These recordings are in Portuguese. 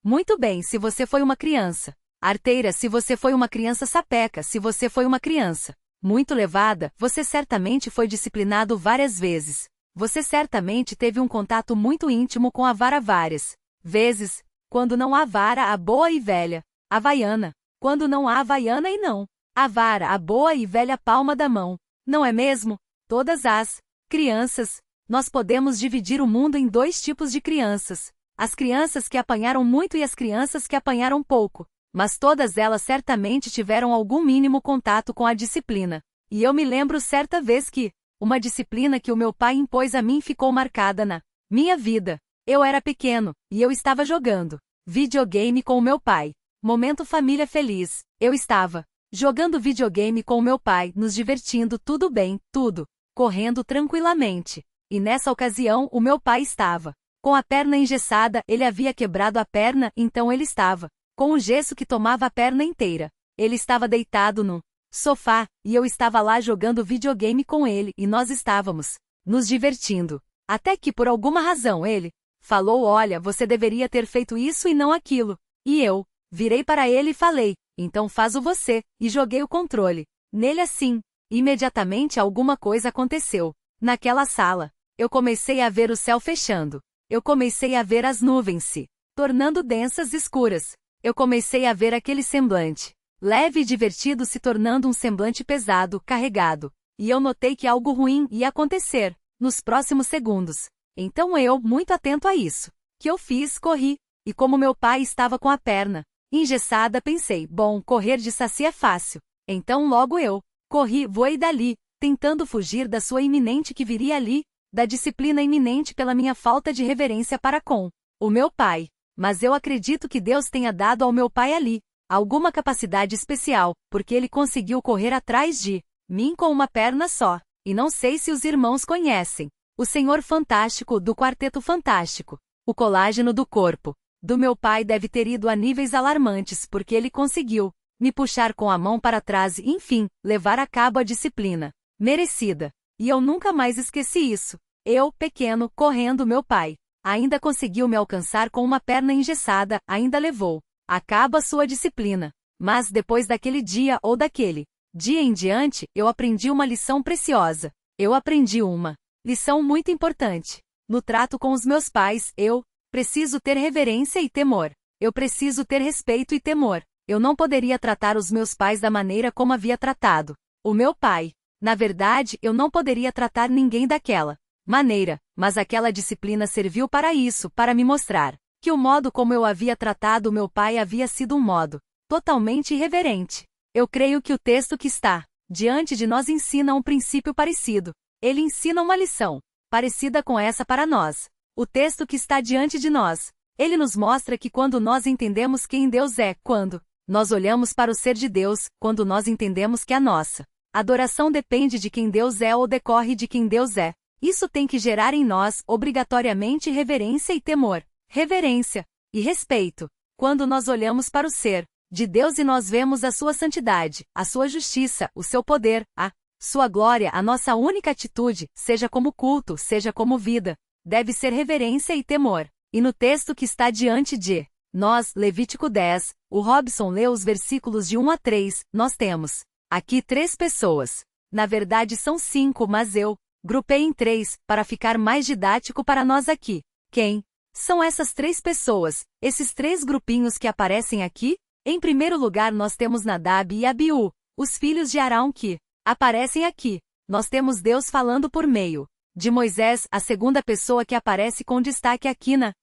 Muito bem, se você foi uma criança. Arteira, se você foi uma criança sapeca, se você foi uma criança muito levada, você certamente foi disciplinado várias vezes. Você certamente teve um contato muito íntimo com a vara várias vezes. Quando não há vara, a boa e velha havaiana. Quando não há havaiana e não a vara, a boa e velha palma da mão. Não é mesmo? Todas as crianças. Nós podemos dividir o mundo em dois tipos de crianças. As crianças que apanharam muito e as crianças que apanharam pouco. Mas todas elas certamente tiveram algum mínimo contato com a disciplina. E eu me lembro certa vez que uma disciplina que o meu pai impôs a mim ficou marcada na minha vida. Eu era pequeno, e eu estava jogando videogame com o meu pai. Momento família feliz. Eu estava jogando videogame com o meu pai, nos divertindo, tudo bem, tudo correndo tranquilamente. E nessa ocasião o meu pai estava com a perna engessada, ele havia quebrado a perna, então ele estava com o gesso que tomava a perna inteira. Ele estava deitado no sofá, e eu estava lá jogando videogame com ele, e nós estávamos nos divertindo. Até que por alguma razão ele falou: olha, você deveria ter feito isso e não aquilo. E eu virei para ele e falei: então faz o você, e joguei o controle nele assim. Imediatamente alguma coisa aconteceu. Naquela sala, eu comecei a ver o céu fechando. Eu comecei a ver as nuvens se tornando densas e escuras. Eu comecei a ver aquele semblante leve e divertido se tornando um semblante pesado, carregado. E eu notei que algo ruim ia acontecer nos próximos segundos. Então eu, muito atento a isso, que eu fiz, corri. E como meu pai estava com a perna engessada, pensei: bom, correr de saci é fácil. Então logo eu corri, voei dali, tentando fugir da sua iminente que viria ali, da disciplina iminente pela minha falta de reverência para com o meu pai. Mas eu acredito que Deus tenha dado ao meu pai ali alguma capacidade especial, porque ele conseguiu correr atrás de mim com uma perna só. E não sei se os irmãos conhecem o Senhor Fantástico do Quarteto Fantástico. O colágeno do corpo do meu pai deve ter ido a níveis alarmantes, porque ele conseguiu me puxar com a mão para trás e, enfim, levar a cabo a disciplina merecida. E eu nunca mais esqueci isso. Eu, pequeno, correndo, meu pai ainda conseguiu me alcançar com uma perna engessada, ainda levou a cabo a sua disciplina. Mas depois daquele dia ou daquele dia em diante, eu aprendi uma lição preciosa. Eu aprendi uma lição muito importante. No trato com os meus pais, eu preciso ter reverência e temor. Eu preciso ter respeito e temor. Eu não poderia tratar os meus pais da maneira como havia tratado o meu pai. Na verdade, eu não poderia tratar ninguém daquela maneira, mas aquela disciplina serviu para isso, para me mostrar que o modo como eu havia tratado o meu pai havia sido um modo totalmente irreverente. Eu creio que o texto que está diante de nós ensina um princípio parecido. Ele ensina uma lição parecida com essa para nós. O texto que está diante de nós, ele nos mostra que quando nós entendemos quem Deus é, quando nós olhamos para o ser de Deus, quando nós entendemos que a nossa adoração depende de quem Deus é ou decorre de quem Deus é, isso tem que gerar em nós, obrigatoriamente, reverência e temor. Reverência e respeito. Quando nós olhamos para o ser de Deus e nós vemos a sua santidade, a sua justiça, o seu poder, a sua glória, a nossa única atitude, seja como culto, seja como vida, deve ser reverência e temor. E no texto que está diante de nós, Levítico 10, o Robson leu os versículos de 1 a 3, nós temos aqui 3 pessoas. Na verdade são 5, mas eu grupei em 3, para ficar mais didático para nós aqui. Quem são essas 3 pessoas, esses 3 grupinhos que aparecem aqui? Em primeiro lugar nós temos Nadab e Abiú, os filhos de Arão que aparecem aqui. Nós temos Deus falando por meio de Moisés, a segunda pessoa que aparece com destaque aqui na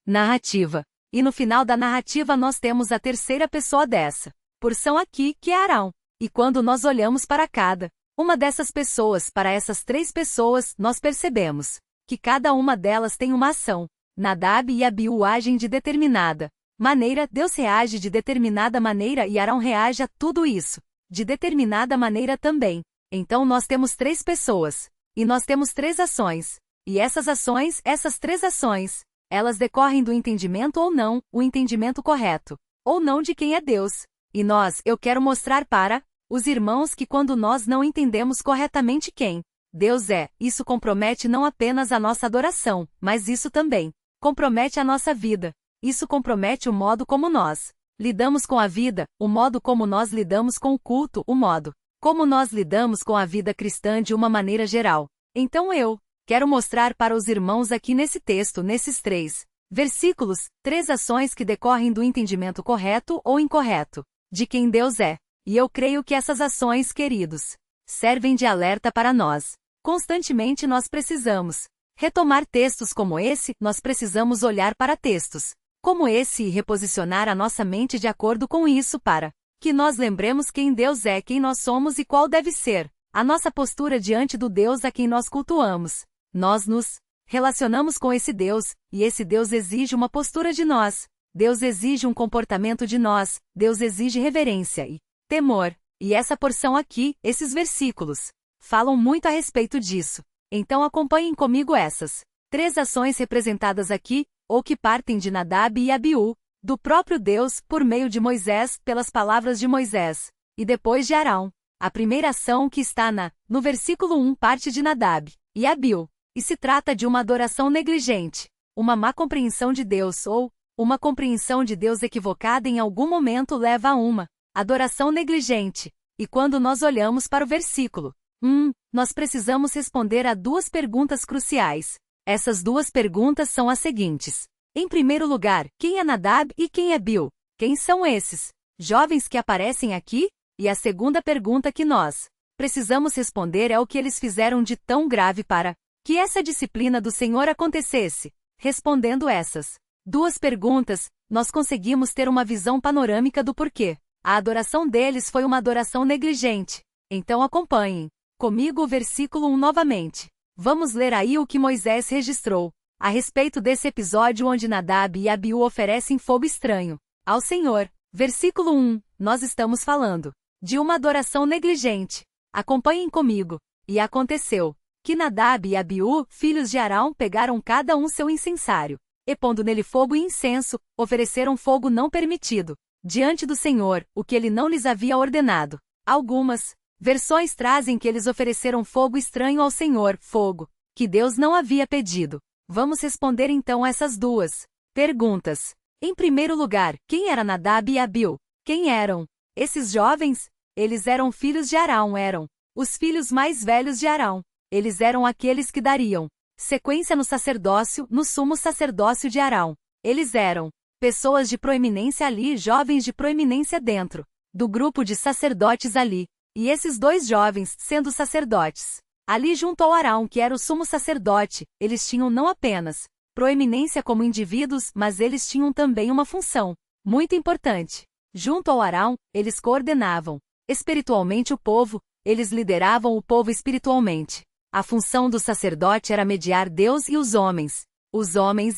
narrativa. E no final da narrativa nós temos a terceira pessoa dessa porção aqui, que é Arão. E quando nós olhamos para cada uma dessas pessoas, para essas 3 pessoas, nós percebemos que cada uma delas tem uma ação. Nadab e Abiú agem de determinada maneira, Deus reage de determinada maneira e Arão reage a tudo isso de determinada maneira também. Então nós temos 3 pessoas. E nós temos 3 ações. E essas ações, essas 3 ações, elas decorrem do entendimento ou não, o entendimento correto, ou não de quem é Deus. E eu quero mostrar para os irmãos que quando nós não entendemos corretamente quem Deus é, isso compromete não apenas a nossa adoração, mas isso também compromete a nossa vida. Isso compromete o modo como nós lidamos com a vida, o modo como nós lidamos com o culto, o modo como nós lidamos com a vida cristã de uma maneira geral. Então eu quero mostrar para os irmãos aqui nesse texto, nesses 3 versículos, 3 ações que decorrem do entendimento correto ou incorreto de quem Deus é. E eu creio que essas ações, queridos, servem de alerta para nós. Constantemente nós precisamos retomar textos como esse, nós precisamos olhar para textos como esse e reposicionar a nossa mente de acordo com isso para que nós lembremos quem Deus é, quem nós somos e qual deve ser a nossa postura diante do Deus a quem nós cultuamos. Nós nos relacionamos com esse Deus, e esse Deus exige uma postura de nós. Deus exige um comportamento de nós, Deus exige reverência e temor. E essa porção aqui, esses versículos, falam muito a respeito disso. Então acompanhem comigo essas 3 ações representadas aqui, ou que partem de Nadab e Abiú, do próprio Deus, por meio de Moisés, pelas palavras de Moisés, e depois de Arão. A primeira ação que está no versículo 1 parte de Nadab e Abiú, e se trata de uma adoração negligente, uma má compreensão de Deus ou uma compreensão de Deus equivocada em algum momento leva a uma adoração negligente. E quando nós olhamos para o versículo 1, nós precisamos responder a 2 perguntas cruciais. Essas 2 perguntas são as seguintes. Em primeiro lugar, quem é Nadab e quem é Abiú? Quem são esses jovens que aparecem aqui? E a segunda pergunta que nós precisamos responder é o que eles fizeram de tão grave para que essa disciplina do Senhor acontecesse. Respondendo essas 2 perguntas, nós conseguimos ter uma visão panorâmica do porquê a adoração deles foi uma adoração negligente. Então acompanhem comigo o versículo 1 novamente. Vamos ler aí o que Moisés registrou a respeito desse episódio onde Nadab e Abiú oferecem fogo estranho ao Senhor. Versículo 1, nós estamos falando de uma adoração negligente. Acompanhem comigo. E aconteceu que Nadab e Abiú, filhos de Arão, pegaram cada um seu incensário, e pondo nele fogo e incenso, ofereceram fogo não permitido diante do Senhor, o que ele não lhes havia ordenado. Algumas versões trazem que eles ofereceram fogo estranho ao Senhor, fogo que Deus não havia pedido. Vamos responder então essas 2 perguntas. Em primeiro lugar, quem era Nadab e Abiú? Quem eram esses jovens? Eles eram filhos de Arão, eram os filhos mais velhos de Arão. Eles eram aqueles que dariam sequência no sacerdócio, no sumo sacerdócio de Arão. Eles eram pessoas de proeminência ali, jovens de proeminência dentro do grupo de sacerdotes ali. E esses 2 jovens, sendo sacerdotes, ali junto ao Arão, que era o sumo sacerdote, eles tinham não apenas proeminência como indivíduos, mas eles tinham também uma função muito importante. Junto ao Arão, eles coordenavam espiritualmente o povo, eles lideravam o povo espiritualmente. A função do sacerdote era mediar Deus e os homens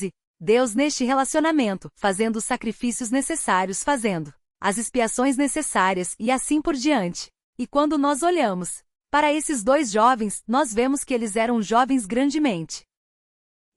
e Deus neste relacionamento, fazendo os sacrifícios necessários, fazendo as expiações necessárias e assim por diante. E quando nós olhamos para esses 2 jovens, nós vemos que eles eram jovens grandemente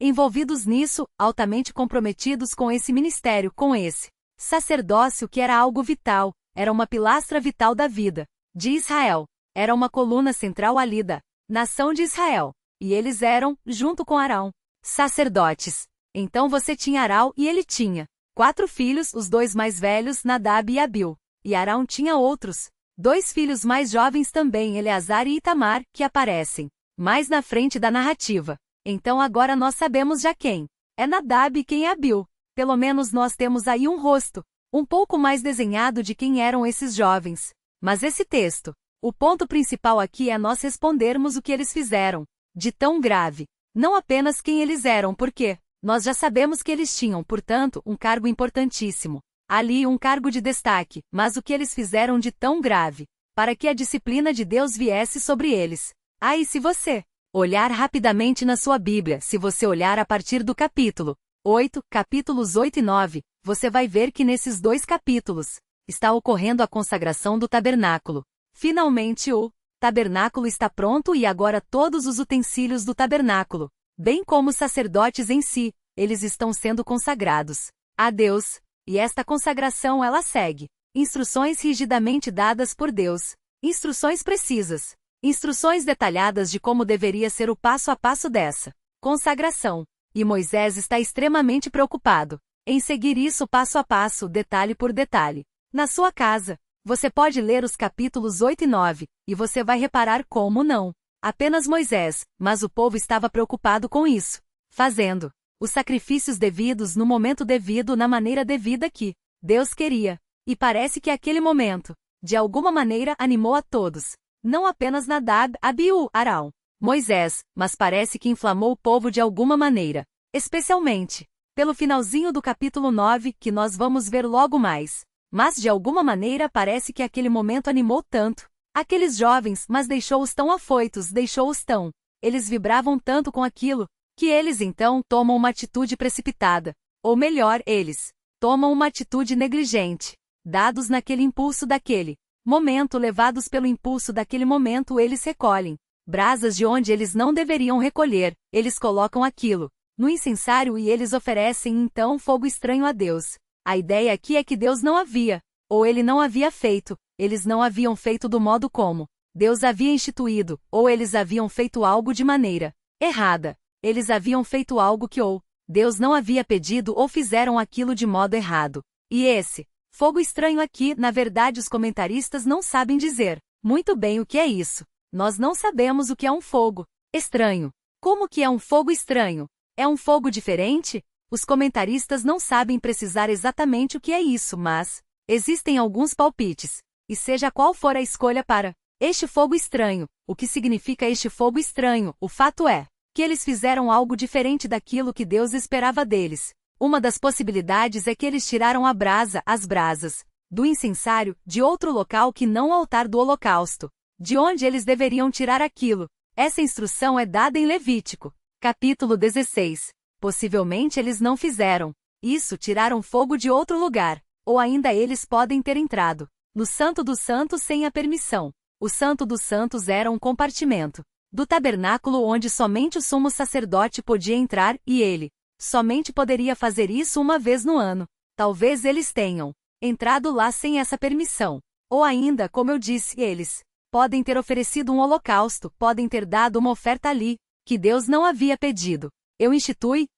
envolvidos nisso, altamente comprometidos com esse ministério, com esse sacerdócio que era algo vital, era uma pilastra vital da vida de Israel, era uma coluna central ali da nação de Israel. E eles eram, junto com Arão, sacerdotes. Então você tinha Arão e ele tinha 4 filhos, os 2 mais velhos, Nadab e Abiú. E Arão tinha outros 2 filhos mais jovens também, Eleazar e Itamar, que aparecem mais na frente da narrativa. Então agora nós sabemos já quem é Nadab e quem é Abiú. Pelo menos nós temos aí um rosto um pouco mais desenhado de quem eram esses jovens. Mas esse texto, o ponto principal aqui é nós respondermos o que eles fizeram de tão grave. Não apenas quem eles eram, porque nós já sabemos que eles tinham, portanto, um cargo importantíssimo. Ali um cargo de destaque, mas o que eles fizeram de tão grave, para que a disciplina de Deus viesse sobre eles. E se você olhar rapidamente na sua Bíblia, se você olhar a partir do capítulo 8, capítulos 8 e 9, você vai ver que nesses 2 capítulos está ocorrendo a consagração do tabernáculo. Finalmente o tabernáculo está pronto e agora todos os utensílios do tabernáculo, bem como os sacerdotes em si, eles estão sendo consagrados a Deus. E esta consagração ela segue instruções rigidamente dadas por Deus, instruções precisas, instruções detalhadas de como deveria ser o passo a passo dessa consagração. E Moisés está extremamente preocupado em seguir isso passo a passo, detalhe por detalhe. Na sua casa, você pode ler os capítulos 8 e 9, e você vai reparar como não apenas Moisés, mas o povo estava preocupado com isso, fazendo os sacrifícios devidos no momento devido na maneira devida que Deus queria. E parece que aquele momento, de alguma maneira, animou a todos. Não apenas Nadab, Abiú, Arão, Moisés, mas parece que inflamou o povo de alguma maneira. Especialmente pelo finalzinho do capítulo 9, que nós vamos ver logo mais. Mas de alguma maneira parece que aquele momento animou tanto aqueles jovens, mas deixou-os tão afoitos, deixou-os tão. Eles vibravam tanto com aquilo, que eles então tomam uma atitude precipitada. Ou melhor, eles tomam uma atitude negligente. Dados naquele impulso daquele momento, levados pelo impulso daquele momento, eles recolhem brasas de onde eles não deveriam recolher, eles colocam aquilo no incensário e eles oferecem então fogo estranho a Deus. A ideia aqui é que Deus não havia, ou ele não havia feito, eles não haviam feito do modo como Deus havia instituído, ou eles haviam feito algo de maneira errada. Eles haviam feito algo que ou Deus não havia pedido ou fizeram aquilo de modo errado. E esse fogo estranho aqui, na verdade, os comentaristas não sabem dizer muito bem o que é isso. Nós não sabemos o que é um fogo estranho. Como que é um fogo estranho? É um fogo diferente? Os comentaristas não sabem precisar exatamente o que é isso, mas existem alguns palpites. E seja qual for a escolha para este fogo estranho, o que significa este fogo estranho, o fato é que eles fizeram algo diferente daquilo que Deus esperava deles. Uma das possibilidades é que eles tiraram as brasas, do incensário, de outro local que não o altar do holocausto, de onde eles deveriam tirar aquilo. Essa instrução é dada em Levítico, capítulo 16. Possivelmente eles não fizeram isso, tiraram fogo de outro lugar, ou ainda eles podem ter entrado no Santo dos Santos sem a permissão. O Santo dos Santos era um compartimento do tabernáculo onde somente o sumo sacerdote podia entrar, e ele somente poderia fazer isso uma vez no ano. Talvez eles tenham entrado lá sem essa permissão. Ou ainda, como eu disse, eles podem ter oferecido um holocausto, podem ter dado uma oferta ali, que Deus não havia pedido.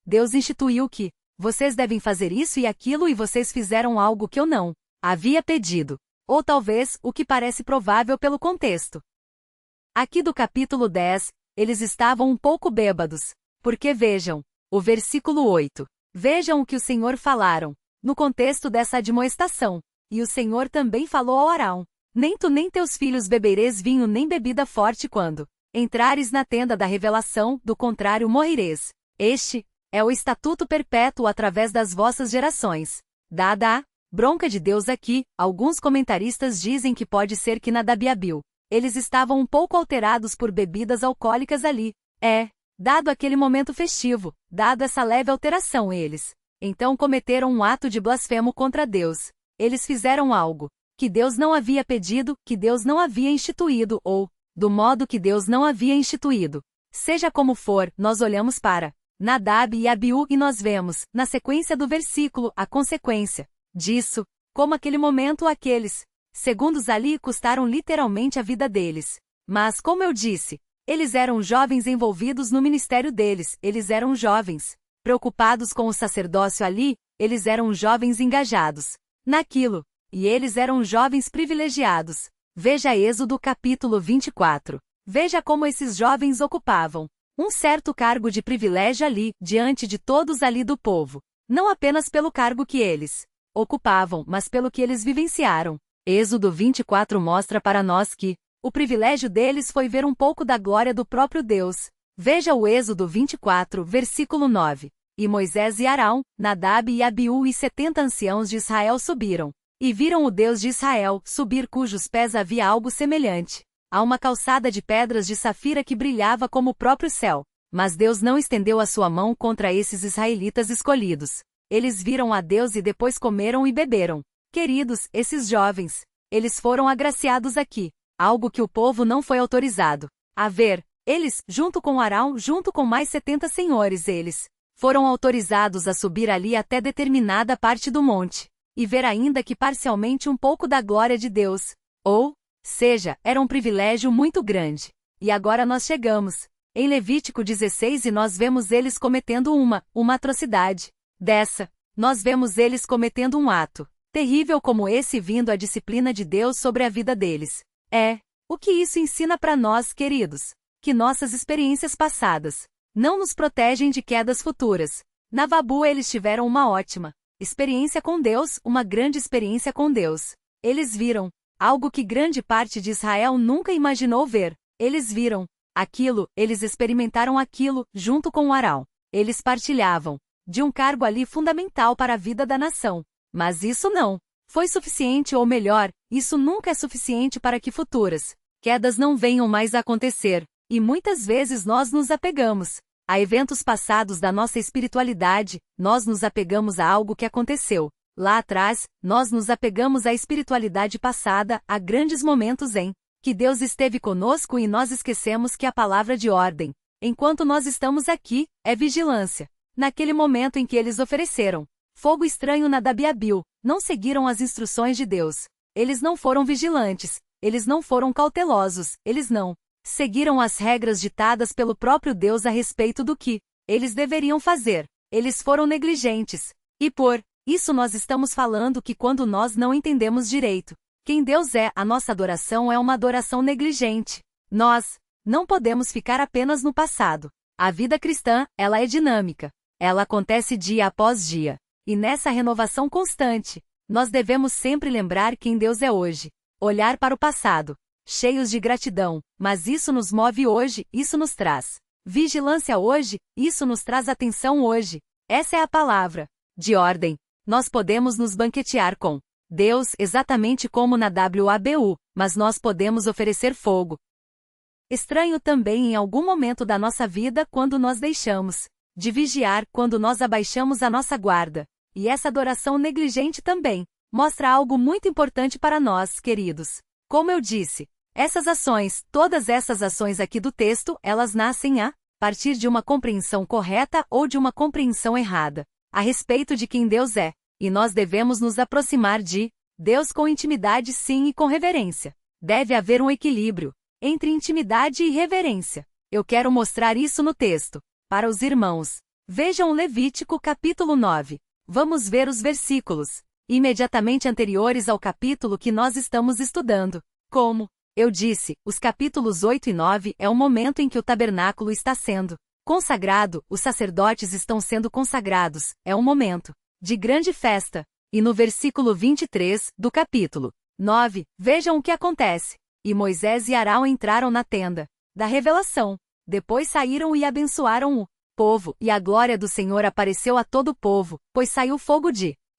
Deus instituiu que vocês devem fazer isso e aquilo e vocês fizeram algo que eu não havia pedido. Ou talvez, o que parece provável pelo contexto aqui do capítulo 10, eles estavam um pouco bêbados, porque vejam o versículo 8. Vejam o que o Senhor falaram, no contexto dessa admoestação. E o Senhor também falou ao Arão: nem tu nem teus filhos bebereis vinho nem bebida forte quando entrares na tenda da revelação, do contrário morrereis. Este é o estatuto perpétuo através das vossas gerações. Dada a bronca de Deus aqui, alguns comentaristas dizem que pode ser que Nadab e Abiú, eles estavam um pouco alterados por bebidas alcoólicas ali. Dado aquele momento festivo, dado essa leve alteração, eles então cometeram um ato de blasfemo contra Deus. Eles fizeram algo que Deus não havia pedido, que Deus não havia instituído, ou do modo que Deus não havia instituído. Seja como for, nós olhamos para Nadab e Abiú e nós vemos, na sequência do versículo, a consequência disso, como aquele momento aqueles segundos ali custaram literalmente a vida deles. Mas, como eu disse, eles eram jovens envolvidos no ministério deles, eles eram jovens preocupados com o sacerdócio ali, eles eram jovens engajados naquilo, e eles eram jovens privilegiados. Veja Êxodo capítulo 24. Veja como esses jovens ocupavam um certo cargo de privilégio ali, diante de todos ali do povo. Não apenas pelo cargo que eles ocupavam, mas pelo que eles vivenciaram. Êxodo 24 mostra para nós que o privilégio deles foi ver um pouco da glória do próprio Deus. Veja o Êxodo 24, versículo 9. E Moisés e Arão, Nadab e Abiú e 70 anciãos de Israel subiram, e viram o Deus de Israel subir, cujos pés havia algo semelhante a uma calçada de pedras de safira que brilhava como o próprio céu. Mas Deus não estendeu a sua mão contra esses israelitas escolhidos. Eles viram a Deus e depois comeram e beberam. Queridos, esses jovens, eles foram agraciados aqui, algo que o povo não foi autorizado a ver. Eles, junto com Arão, junto com mais 70 senhores, eles foram autorizados a subir ali até determinada parte do monte, e ver ainda que parcialmente um pouco da glória de Deus. Ou seja, era um privilégio muito grande. E agora nós chegamos em Levítico 16 e nós vemos eles cometendo uma atrocidade dessa. nós vemos eles cometendo um ato terrível como esse vindo a disciplina de Deus sobre a vida deles. O que isso ensina para nós, queridos? Que nossas experiências passadas não nos protegem de quedas futuras. Na Vabu eles tiveram uma ótima experiência com Deus, uma grande experiência com Deus. Eles viram algo que grande parte de Israel nunca imaginou ver. Eles viram aquilo, eles experimentaram aquilo, junto com o Arão. Eles partilhavam de um cargo ali fundamental para a vida da nação. Mas isso não foi suficiente, ou melhor, isso nunca é suficiente para que futuras quedas não venham mais a acontecer. E muitas vezes nós nos apegamos a eventos passados da nossa espiritualidade, nós nos apegamos a algo que aconteceu lá atrás, nós nos apegamos à espiritualidade passada, a grandes momentos em que Deus esteve conosco e nós esquecemos que a palavra de ordem, enquanto nós estamos aqui, é vigilância. Naquele momento em que eles ofereceram fogo estranho na Dabiabil, não seguiram as instruções de Deus. Eles não foram vigilantes, eles não foram cautelosos, eles não seguiram as regras ditadas pelo próprio Deus a respeito do que eles deveriam fazer. Eles foram negligentes. E por isso nós estamos falando que quando nós não entendemos direito quem Deus é, a nossa adoração é uma adoração negligente. Nós não podemos ficar apenas no passado. A vida cristã, ela é dinâmica. Ela acontece dia após dia. E nessa renovação constante, nós devemos sempre lembrar quem Deus é hoje. Olhar para o passado, cheios de gratidão, mas isso nos move hoje, isso nos traz vigilância hoje, isso nos traz atenção hoje. Essa é a palavra de ordem. Nós podemos nos banquetear com Deus exatamente como na WABU, mas nós podemos oferecer fogo estranho também em algum momento da nossa vida quando nós deixamos de vigiar, quando nós abaixamos a nossa guarda. E essa adoração negligente também mostra algo muito importante para nós, queridos. Como eu disse, essas ações, todas essas ações aqui do texto, elas nascem a partir de uma compreensão correta ou de uma compreensão errada a respeito de quem Deus é. E nós devemos nos aproximar de Deus com intimidade, sim, e com reverência. Deve haver um equilíbrio entre intimidade e reverência. Eu quero mostrar isso no texto para os irmãos. Vejam Levítico capítulo 9. Vamos ver os versículos imediatamente anteriores ao capítulo que nós estamos estudando. Como eu disse, os capítulos 8 e 9 é o momento em que o tabernáculo está sendo consagrado, os sacerdotes estão sendo consagrados, é um momento de grande festa. E no versículo 23 do capítulo 9, vejam o que acontece. E Moisés e Arão entraram na tenda da revelação. Depois saíram e abençoaram o povo, e a glória do Senhor apareceu a todo o povo, pois saiu fogo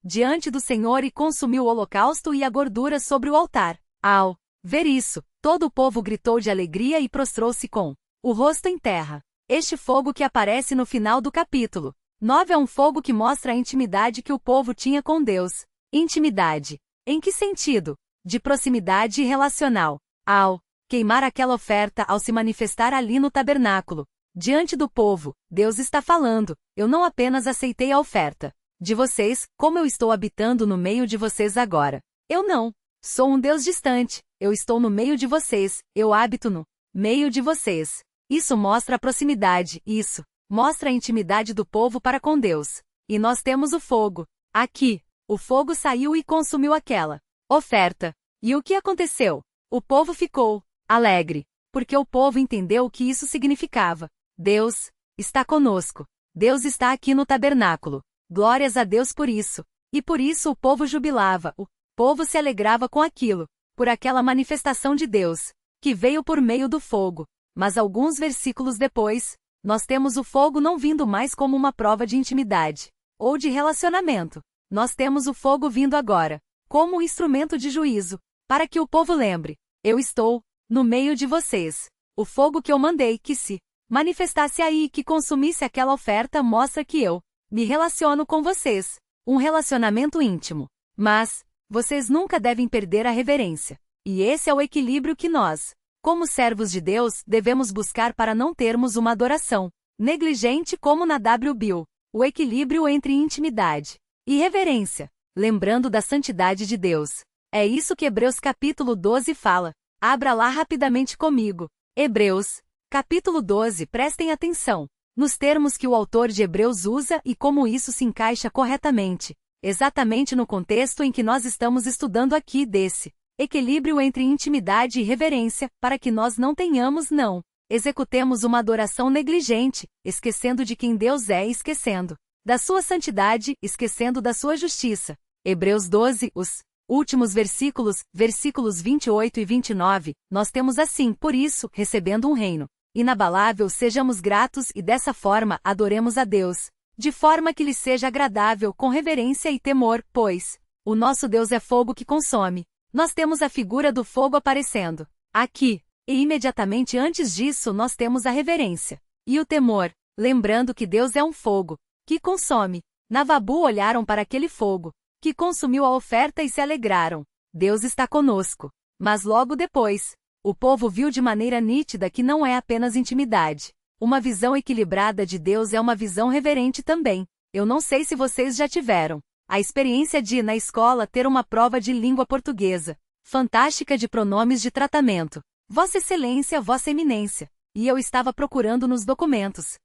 diante do Senhor e consumiu o holocausto e a gordura sobre o altar. Ao ver isso, todo o povo gritou de alegria e prostrou-se com o rosto em terra. Este fogo que aparece no final do capítulo 9 é um fogo que mostra a intimidade que o povo tinha com Deus. Intimidade. Em que sentido? De proximidade e relacional. Ao queimar aquela oferta, ao se manifestar ali no tabernáculo, diante do povo, Deus está falando: eu não apenas aceitei a oferta de vocês, como eu estou habitando no meio de vocês agora. Eu não sou um Deus distante, eu estou no meio de vocês, eu habito no meio de vocês. Isso mostra a proximidade, isso mostra a intimidade do povo para com Deus. E nós temos o fogo. Aqui, o fogo saiu e consumiu aquela oferta. E o que aconteceu? O povo ficou alegre, porque o povo entendeu o que isso significava. Deus está conosco. Deus está aqui no tabernáculo. Glórias a Deus por isso. E por isso o povo jubilava, o povo se alegrava com aquilo, por aquela manifestação de Deus, que veio por meio do fogo. Mas alguns versículos depois, nós temos o fogo não vindo mais como uma prova de intimidade ou de relacionamento. Nós temos o fogo vindo agora como um instrumento de juízo, para que o povo lembre: eu estou no meio de vocês. O fogo que eu mandei que se manifestasse aí e que consumisse aquela oferta mostra que eu me relaciono com vocês. Um relacionamento íntimo. Mas vocês nunca devem perder a reverência. E esse é o equilíbrio que nós, como servos de Deus, devemos buscar para não termos uma adoração negligente como na WBIL. O equilíbrio entre intimidade e reverência, lembrando da santidade de Deus. É isso que Hebreus capítulo 12 fala. Abra lá rapidamente comigo. Hebreus, capítulo 12, prestem atenção. nos termos que o autor de Hebreus usa e como isso se encaixa corretamente, exatamente no contexto em que nós estamos estudando aqui desse equilíbrio entre intimidade e reverência, para que nós não executemos uma adoração negligente, esquecendo de quem Deus é e esquecendo da sua santidade, esquecendo da sua justiça. Hebreus 12, os últimos versículos 28 e 29, nós temos assim: por isso, recebendo um reino inabalável, sejamos gratos e dessa forma adoremos a Deus, de forma que lhe seja agradável com reverência e temor, pois o nosso Deus é fogo que consome. Nós temos a figura do fogo aparecendo aqui, e imediatamente antes disso nós temos a reverência e o temor, lembrando que Deus é um fogo que consome. Navabu olharam para aquele fogo que consumiu a oferta e se alegraram. Deus está conosco. Mas logo depois, o povo viu de maneira nítida que não é apenas intimidade. Uma visão equilibrada de Deus é uma visão reverente também. Eu não sei se vocês já tiveram a experiência de, na escola, ter uma prova de língua portuguesa fantástica de pronomes de tratamento. Vossa Excelência, Vossa Eminência. E eu estava procurando nos documentos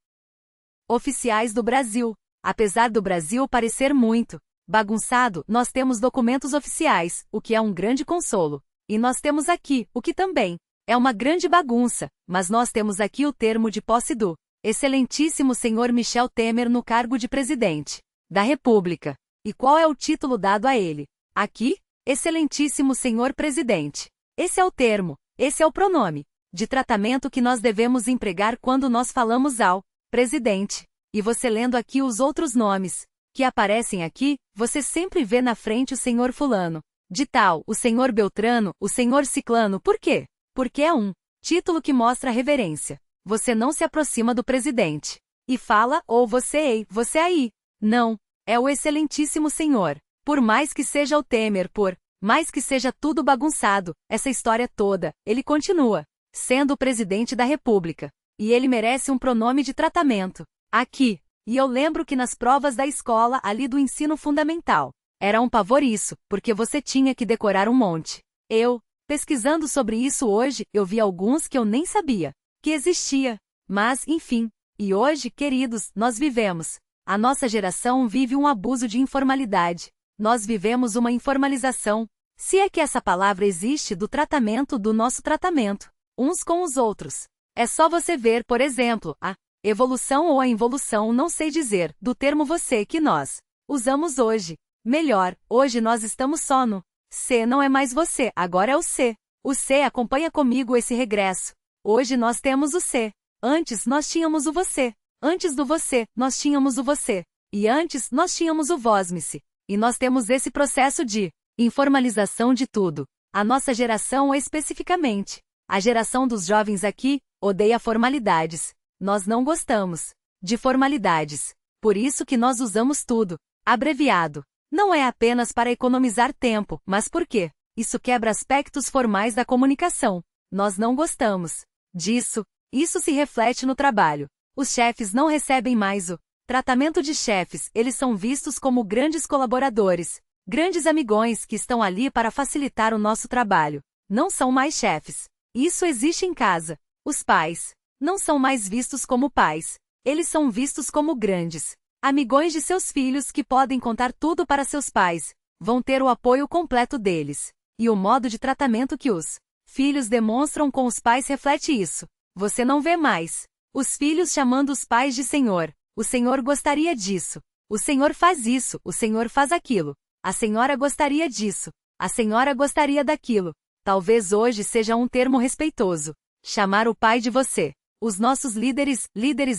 oficiais do Brasil. Apesar do Brasil parecer muito bagunçado, nós temos documentos oficiais, o que é um grande consolo. E nós temos aqui, o que também é uma grande bagunça, mas nós temos aqui o termo de posse do excelentíssimo senhor Michel Temer no cargo de presidente da República. E qual é o título dado a ele? Aqui, excelentíssimo senhor presidente. Esse é o termo, esse é o pronome de tratamento que nós devemos empregar quando nós falamos ao presidente. E você lendo aqui os outros nomes que aparecem aqui, você sempre vê na frente o senhor fulano de tal, o senhor Beltrano, o senhor Ciclano. Por quê? Porque é um título que mostra reverência. Você não se aproxima do presidente e fala, ou você ei, você aí. Não, é o excelentíssimo senhor. Por mais que seja o Temer, por mais que seja tudo bagunçado, essa história toda, ele continua sendo o presidente da República. E ele merece um pronome de tratamento aqui. E eu lembro que nas provas da escola ali do ensino fundamental, era um pavor isso, porque você tinha que decorar um monte. Eu, pesquisando sobre isso hoje, eu vi alguns que eu nem sabia que existia. Mas, enfim. E hoje, queridos, nós vivemos. A nossa geração vive um abuso de informalidade. Nós vivemos uma informalização, se é que essa palavra existe, do tratamento, do nosso tratamento, uns com os outros. É só você ver, por exemplo, a evolução ou a involução, não sei dizer, do termo você que nós usamos hoje. Melhor, hoje nós estamos só no C, não é mais você, agora é o C. O C acompanha comigo esse regresso. Hoje nós temos o C. Antes nós tínhamos o você. Antes do você, nós tínhamos o você. E antes nós tínhamos o vós-me-se. E nós temos esse processo de informalização de tudo. A nossa geração especificamente, a geração dos jovens aqui, odeia formalidades. Nós não gostamos de formalidades. Por isso que nós usamos tudo abreviado. Não é apenas para economizar tempo, mas porque isso quebra aspectos formais da comunicação. Nós não gostamos disso. Isso se reflete no trabalho. Os chefes não recebem mais o tratamento de chefes, eles são vistos como grandes colaboradores, grandes amigões que estão ali para facilitar o nosso trabalho. Não são mais chefes. Isso existe em casa. Os pais não são mais vistos como pais. Eles são vistos como grandes amigões de seus filhos que podem contar tudo para seus pais, vão ter o apoio completo deles. E o modo de tratamento que os filhos demonstram com os pais reflete isso. Você não vê mais os filhos chamando os pais de senhor. O senhor gostaria disso. O senhor faz isso, o senhor faz aquilo. A senhora gostaria disso. A senhora gostaria daquilo. Talvez hoje seja um termo respeitoso. Chamar o pai de você. Os nossos líderes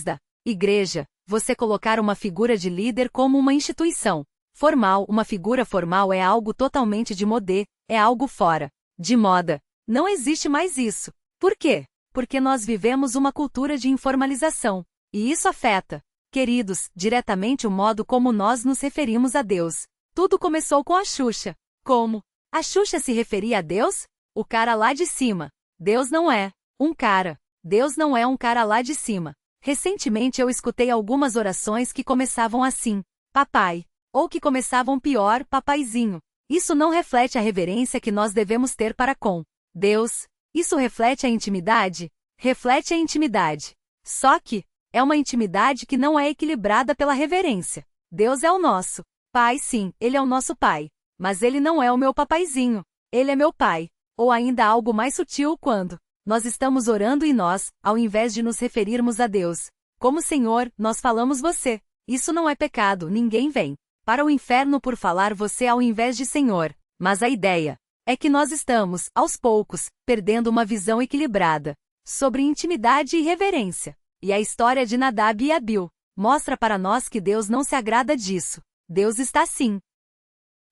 da igreja. Você colocar uma figura de líder como uma instituição formal. Uma figura formal é algo totalmente de modé, é algo fora de moda. Não existe mais isso. Por quê? Porque nós vivemos uma cultura de informalização. E isso afeta, queridos, diretamente o modo como nós nos referimos a Deus. Tudo começou com a Xuxa. Como? A Xuxa se referia a Deus? O cara lá de cima. Deus não é um cara. Deus não é um cara lá de cima. Recentemente eu escutei algumas orações que começavam assim, papai, ou que começavam pior, papaizinho. Isso não reflete a reverência que nós devemos ter para com Deus. Isso reflete a intimidade? Reflete a intimidade. Só que É uma intimidade que não é equilibrada pela reverência. Deus é o nosso Pai, sim, Ele é o nosso Pai. Mas Ele não é o meu papaizinho. Ele é meu Pai. Ou ainda algo mais sutil quando nós estamos orando e nós, ao invés de nos referirmos a Deus como Senhor, nós falamos você. Isso não é pecado, ninguém vem para o inferno por falar você ao invés de Senhor. Mas a ideia é que nós estamos, aos poucos, perdendo uma visão equilibrada sobre intimidade e reverência. E a história de Nadab e Abiú mostra para nós que Deus não se agrada disso. Deus está sim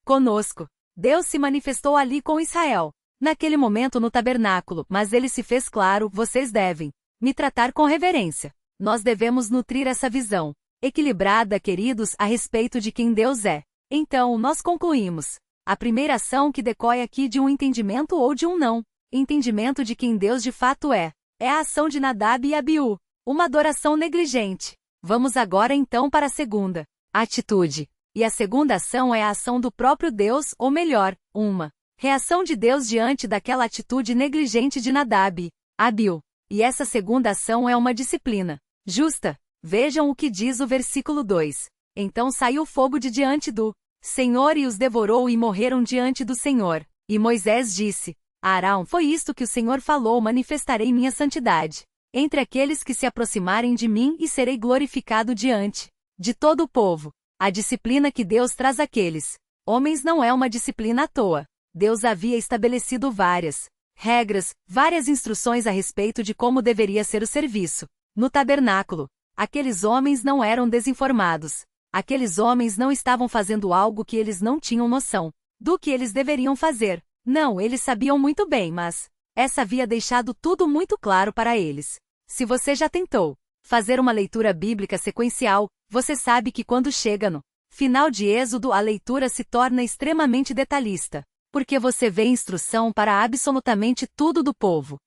conosco. Deus se manifestou ali com Israel, naquele momento no tabernáculo, mas ele se fez claro: vocês devem me tratar com reverência. Nós devemos nutrir essa visão equilibrada, queridos, a respeito de quem Deus é. Então, nós concluímos a primeira ação que decorre aqui de um entendimento ou de um não entendimento de quem Deus de fato é a ação de Nadab e Abiú, uma adoração negligente. Vamos agora então para a segunda atitude. E a segunda ação é a ação do próprio Deus, ou melhor, uma reação de Deus diante daquela atitude negligente de Nadab e Abiú. E essa segunda ação é uma disciplina justa. Vejam o que diz o versículo 2. Então saiu fogo de diante do Senhor e os devorou e morreram diante do Senhor. E Moisés disse a Arão: foi isto que o Senhor falou: manifestarei minha santidade entre aqueles que se aproximarem de mim e serei glorificado diante de todo o povo. A disciplina que Deus traz àqueles homens não é uma disciplina à toa. Deus havia estabelecido várias regras, várias instruções a respeito de como deveria ser o serviço no tabernáculo. Aqueles homens não eram desinformados. Aqueles homens não estavam fazendo algo que eles não tinham noção do que eles deveriam fazer. Não, eles sabiam muito bem, mas essa havia deixado tudo muito claro para eles. Se você já tentou fazer uma leitura bíblica sequencial, você sabe que quando chega no final de Êxodo, a leitura se torna extremamente detalhista, porque você vê instrução para absolutamente tudo do povo.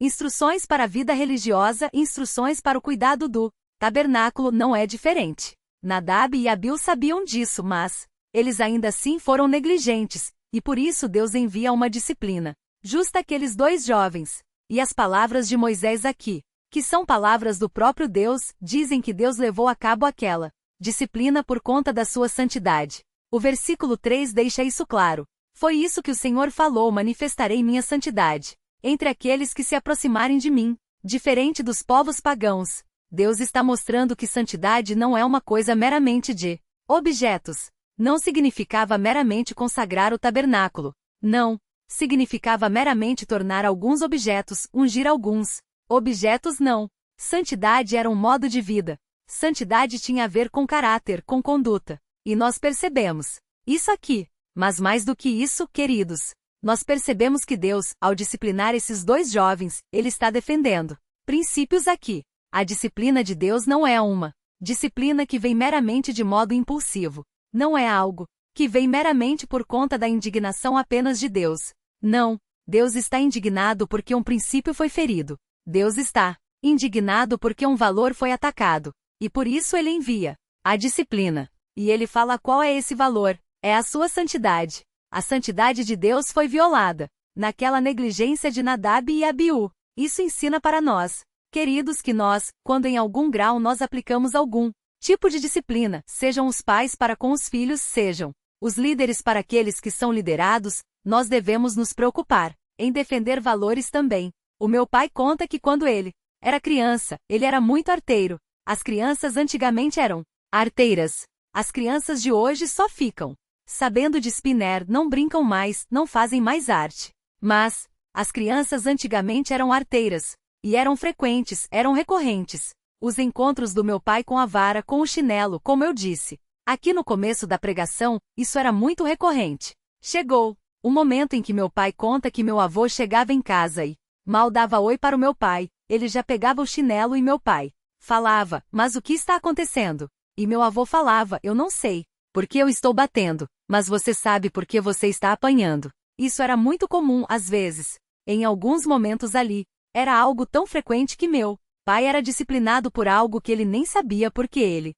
Instruções para a vida religiosa, instruções para o cuidado do tabernáculo. Não é diferente. Nadab e Abiú sabiam disso, mas eles ainda assim foram negligentes, e por isso Deus envia uma disciplina justa àqueles dois jovens. E as palavras de Moisés aqui, que são palavras do próprio Deus, dizem que Deus levou a cabo aquela disciplina por conta da sua santidade. O versículo 3 deixa isso claro. Foi isso que o Senhor falou: manifestarei minha santidade entre aqueles que se aproximarem de mim. Diferente dos povos pagãos, Deus está mostrando que santidade não é uma coisa meramente de objetos. Não significava meramente consagrar o tabernáculo. Não. Significava meramente tornar alguns objetos, ungir alguns objetos. Não. Santidade era um modo de vida. Santidade tinha a ver com caráter, com conduta. E nós percebemos isso aqui. Mas mais do que isso, queridos, nós percebemos que Deus, ao disciplinar esses dois jovens, Ele está defendendo princípios aqui. A disciplina de Deus não é uma disciplina que vem meramente de modo impulsivo. Não é algo que vem meramente por conta da indignação apenas de Deus. Não. Deus está indignado porque um princípio foi ferido. Deus está indignado porque um valor foi atacado. E por isso Ele envia a disciplina. E Ele fala qual é esse valor. É a sua santidade. A santidade de Deus foi violada naquela negligência de Nadab e Abiú. Isso ensina para nós, queridos, que nós, quando em algum grau nós aplicamos algum tipo de disciplina, sejam os pais para com os filhos, sejam os líderes para aqueles que são liderados, nós devemos nos preocupar em defender valores também. O meu pai conta que quando ele era criança, ele era muito arteiro. As crianças antigamente eram arteiras. As crianças de hoje só ficam sabendo de spinner, não brincam mais, não fazem mais arte. Mas as crianças antigamente eram arteiras. E eram frequentes, eram recorrentes. Os encontros do meu pai com a vara, com o chinelo, como eu disse aqui no começo da pregação, isso era muito recorrente. Chegou o momento em que meu pai conta que meu avô chegava em casa e mal dava oi para o meu pai, ele já pegava o chinelo e meu pai falava: mas o que está acontecendo? E meu avô falava: eu não sei, porque eu estou batendo, mas você sabe por que você está apanhando. Isso era muito comum às vezes. Em alguns momentos ali, era algo tão frequente que meu pai era disciplinado por algo que ele nem sabia porque ele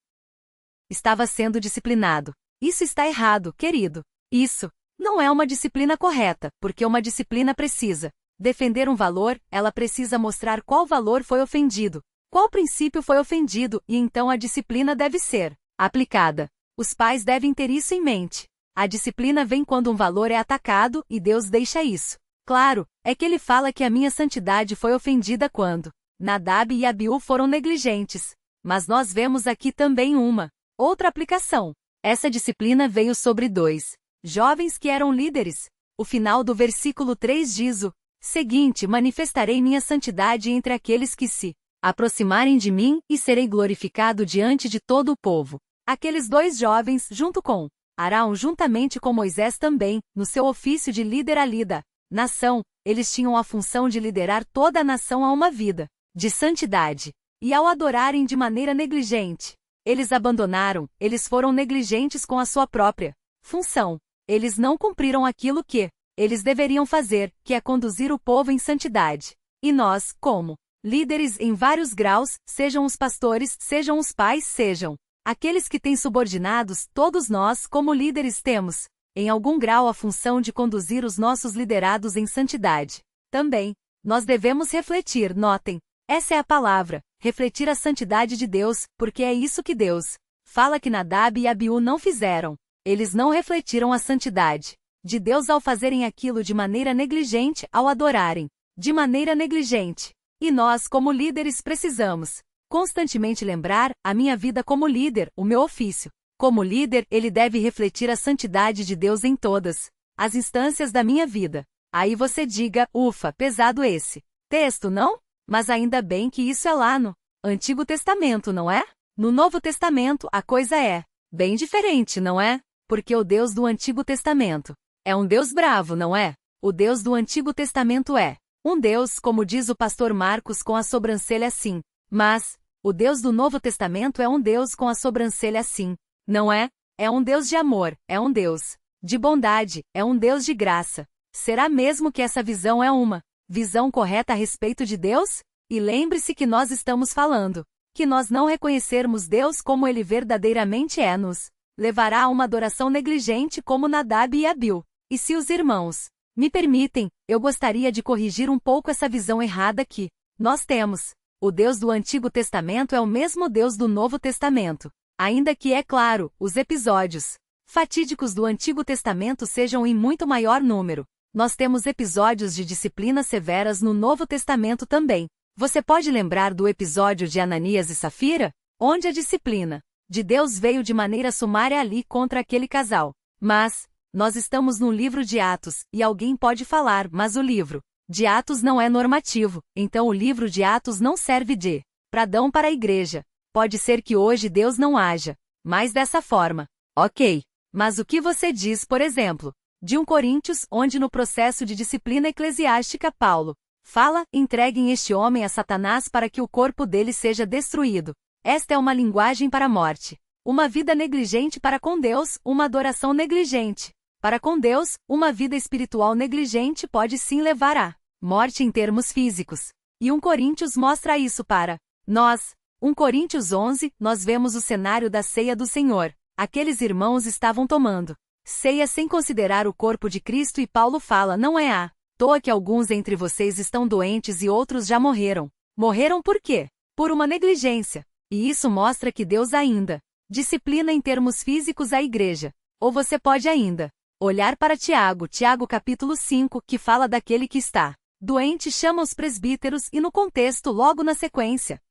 estava sendo disciplinado. Isso está errado, querido. Isso não é uma disciplina correta, porque uma disciplina precisa defender um valor, ela precisa mostrar qual valor foi ofendido. Qual princípio foi ofendido e então a disciplina deve ser aplicada? Os pais devem ter isso em mente. A disciplina vem quando um valor é atacado e Deus deixa isso. Claro, é que ele fala que a minha santidade foi ofendida quando Nadab e Abiú foram negligentes. Mas nós vemos aqui também uma outra aplicação. Essa disciplina veio sobre 2 jovens que eram líderes. O final do versículo 3 diz o seguinte: manifestarei minha santidade entre aqueles que se aproximarem de mim e serei glorificado diante de todo o povo. Aqueles 2 jovens, junto com Arão, juntamente com Moisés também, no seu ofício de líder ali da nação, eles tinham a função de liderar toda a nação a uma vida de santidade. E ao adorarem de maneira negligente, eles abandonaram, eles foram negligentes com a sua própria função. Eles não cumpriram aquilo que eles deveriam fazer, que é conduzir o povo em santidade. E nós, como líderes em vários graus, sejam os pastores, sejam os pais, sejam aqueles que têm subordinados, todos nós, como líderes, temos, em algum grau, a função de conduzir os nossos liderados em santidade. Também, nós devemos refletir, notem, essa é a palavra, refletir a santidade de Deus, porque é isso que Deus fala que Nadab e Abiú não fizeram. Eles não refletiram a santidade de Deus ao fazerem aquilo de maneira negligente, ao adorarem de maneira negligente. E nós, como líderes, precisamos constantemente lembrar a minha vida como líder, o meu ofício. Como líder, ele deve refletir a santidade de Deus em todas as instâncias da minha vida. Aí você diga, ufa, pesado esse texto, não? Mas ainda bem que isso é lá no Antigo Testamento, não é? No Novo Testamento, a coisa é bem diferente, não é? Porque o Deus do Antigo Testamento é um Deus bravo, não é? O Deus do Antigo Testamento é um Deus, como diz o pastor Marcos, com a sobrancelha assim. Mas o Deus do Novo Testamento é um Deus com a sobrancelha assim, não é? É um Deus de amor, é um Deus de bondade, é um Deus de graça. Será mesmo que essa visão é uma visão correta a respeito de Deus? E lembre-se que nós estamos falando que nós não reconhecermos Deus como Ele verdadeiramente é, nos levará a uma adoração negligente como Nadab e Abiú. E se os irmãos me permitem, eu gostaria de corrigir um pouco essa visão errada que nós temos. O Deus do Antigo Testamento é o mesmo Deus do Novo Testamento. Ainda que, é claro, os episódios fatídicos do Antigo Testamento sejam em muito maior número. Nós temos episódios de disciplinas severas no Novo Testamento também. Você pode lembrar do episódio de Ananias e Safira? Onde a disciplina de Deus veio de maneira sumária ali contra aquele casal. Mas nós estamos no livro de Atos, e alguém pode falar, mas o livro de Atos não é normativo, então o livro de Atos não serve de pradão para a igreja. Pode ser que hoje Deus não haja mais dessa forma. Ok. Mas o que você diz, por exemplo, de 1 Coríntios, onde no processo de disciplina eclesiástica Paulo fala, entreguem este homem a Satanás para que o corpo dele seja destruído. Esta é uma linguagem para a morte. Uma vida negligente para com Deus, uma adoração negligente para com Deus, uma vida espiritual negligente pode sim levar à morte em termos físicos. E 1 Coríntios mostra isso para nós. 1 Coríntios 11, nós vemos o cenário da ceia do Senhor. Aqueles irmãos estavam tomando ceia sem considerar o corpo de Cristo e Paulo fala, não é à toa que alguns entre vocês estão doentes e outros já morreram. Morreram por quê? Por uma negligência. E isso mostra que Deus ainda disciplina em termos físicos a igreja. Ou você pode ainda olhar para Tiago capítulo 5, que fala daquele que está doente, chama os presbíteros e no contexto logo na sequência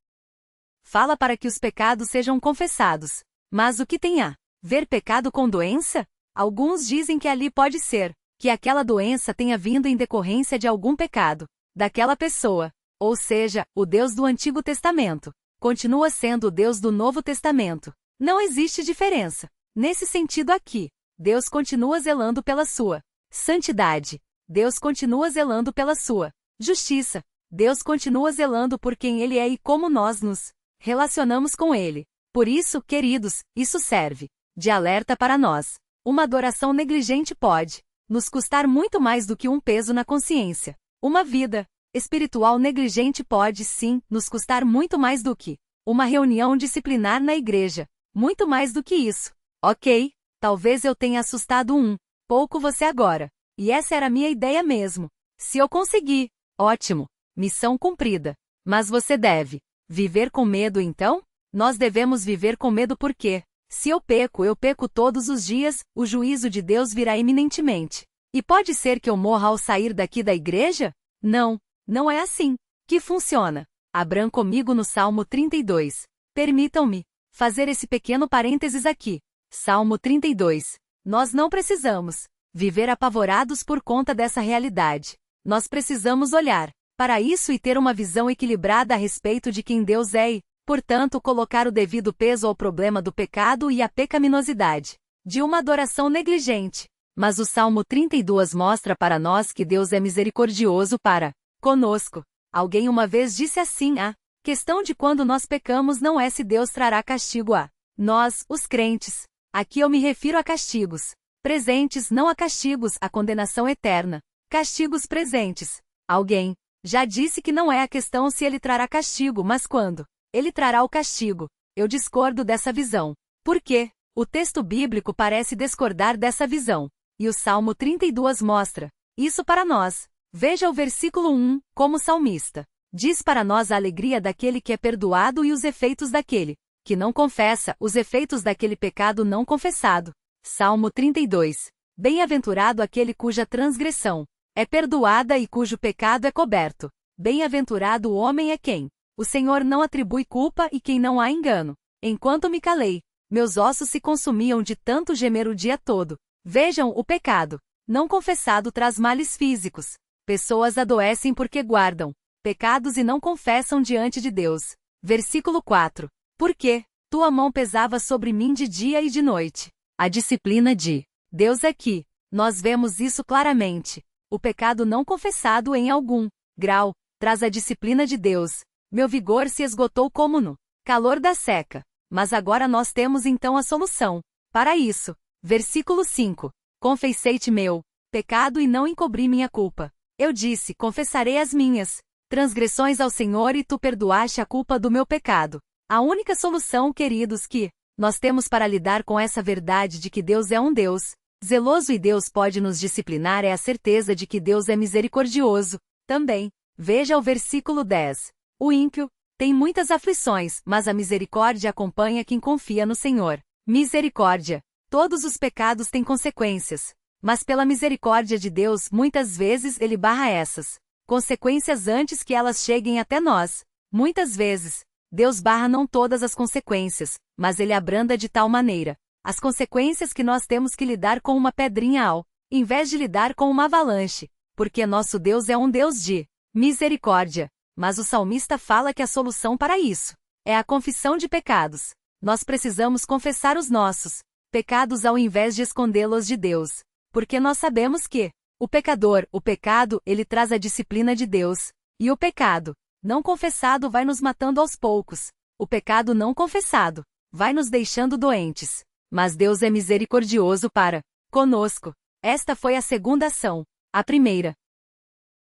fala para que os pecados sejam confessados. Mas o que tem a ver pecado com doença? Alguns dizem que ali pode ser que aquela doença tenha vindo em decorrência de algum pecado daquela pessoa. Ou seja, o Deus do Antigo Testamento continua sendo o Deus do Novo Testamento. Não existe diferença. Nesse sentido aqui, Deus continua zelando pela sua santidade. Deus continua zelando pela sua justiça. Deus continua zelando por quem Ele é e como nós nos relacionamos com Ele. Por isso, queridos, isso serve de alerta para nós. Uma adoração negligente pode nos custar muito mais do que um peso na consciência. Uma vida espiritual negligente pode, sim, nos custar muito mais do que uma reunião disciplinar na igreja. Muito mais do que isso. Ok, talvez eu tenha assustado um pouco você agora. E essa era a minha ideia mesmo. Se eu conseguir, ótimo, missão cumprida. Mas você deve Viver com medo então? Nós devemos viver com medo porque, se eu peco todos os dias, o juízo de Deus virá iminentemente. E pode ser que eu morra ao sair daqui da igreja? Não, não é assim que funciona. Abram comigo no Salmo 32. Permitam-me fazer esse pequeno parênteses aqui. Salmo 32. Nós não precisamos viver apavorados por conta dessa realidade. Nós precisamos olhar para isso e ter uma visão equilibrada a respeito de quem Deus é e, portanto, colocar o devido peso ao problema do pecado e à pecaminosidade de uma adoração negligente. Mas o Salmo 32 mostra para nós que Deus é misericordioso para conosco. Alguém uma vez disse assim: a questão de quando nós pecamos não é se Deus trará castigo a nós, os crentes. Aqui eu me refiro a castigos presentes, não a castigos, a condenação eterna. Castigos presentes. Alguém já disse que não é a questão se ele trará castigo, mas quando ele trará o castigo. Eu discordo dessa visão. Por quê? O texto bíblico parece discordar dessa visão. E o Salmo 32 mostra isso para nós. Veja o versículo 1, como salmista diz para nós a alegria daquele que é perdoado e os efeitos daquele que não confessa, os efeitos daquele pecado não confessado. Salmo 32. Bem-aventurado aquele cuja transgressão é perdoada e cujo pecado é coberto. Bem-aventurado o homem é quem o Senhor não atribui culpa e quem não há engano. Enquanto me calei, meus ossos se consumiam de tanto gemer o dia todo. Vejam, o pecado não confessado traz males físicos. Pessoas adoecem porque guardam pecados e não confessam diante de Deus. Versículo 4. Porque tua mão pesava sobre mim de dia e de noite. A disciplina de Deus aqui. Nós vemos isso claramente. O pecado não confessado em algum grau traz a disciplina de Deus. Meu vigor se esgotou como no calor da seca. Mas agora nós temos então a solução para isso. Versículo 5. Confessei-te meu pecado e não encobri minha culpa. Eu disse: confessarei as minhas transgressões ao Senhor e tu perdoaste a culpa do meu pecado. A única solução, queridos, que nós temos para lidar com essa verdade de que Deus é um Deus zeloso e Deus pode nos disciplinar é a certeza de que Deus é misericordioso. Também, veja o versículo 10. O ímpio tem muitas aflições, mas a misericórdia acompanha quem confia no Senhor. Misericórdia. Todos os pecados têm consequências, mas pela misericórdia de Deus muitas vezes Ele barra essas consequências antes que elas cheguem até nós. Muitas vezes, Deus barra não todas as consequências, mas Ele abranda de tal maneira as consequências que nós temos que lidar com uma pedrinha ao invés de lidar com uma avalanche, porque nosso Deus é um Deus de misericórdia. Mas o salmista fala que a solução para isso é a confissão de pecados. Nós precisamos confessar os nossos pecados ao invés de escondê-los de Deus, porque nós sabemos que o pecado, ele traz a disciplina de Deus, e o pecado não confessado vai nos matando aos poucos. O pecado não confessado vai nos deixando doentes. Mas Deus é misericordioso para conosco. Esta foi a segunda ação. A primeira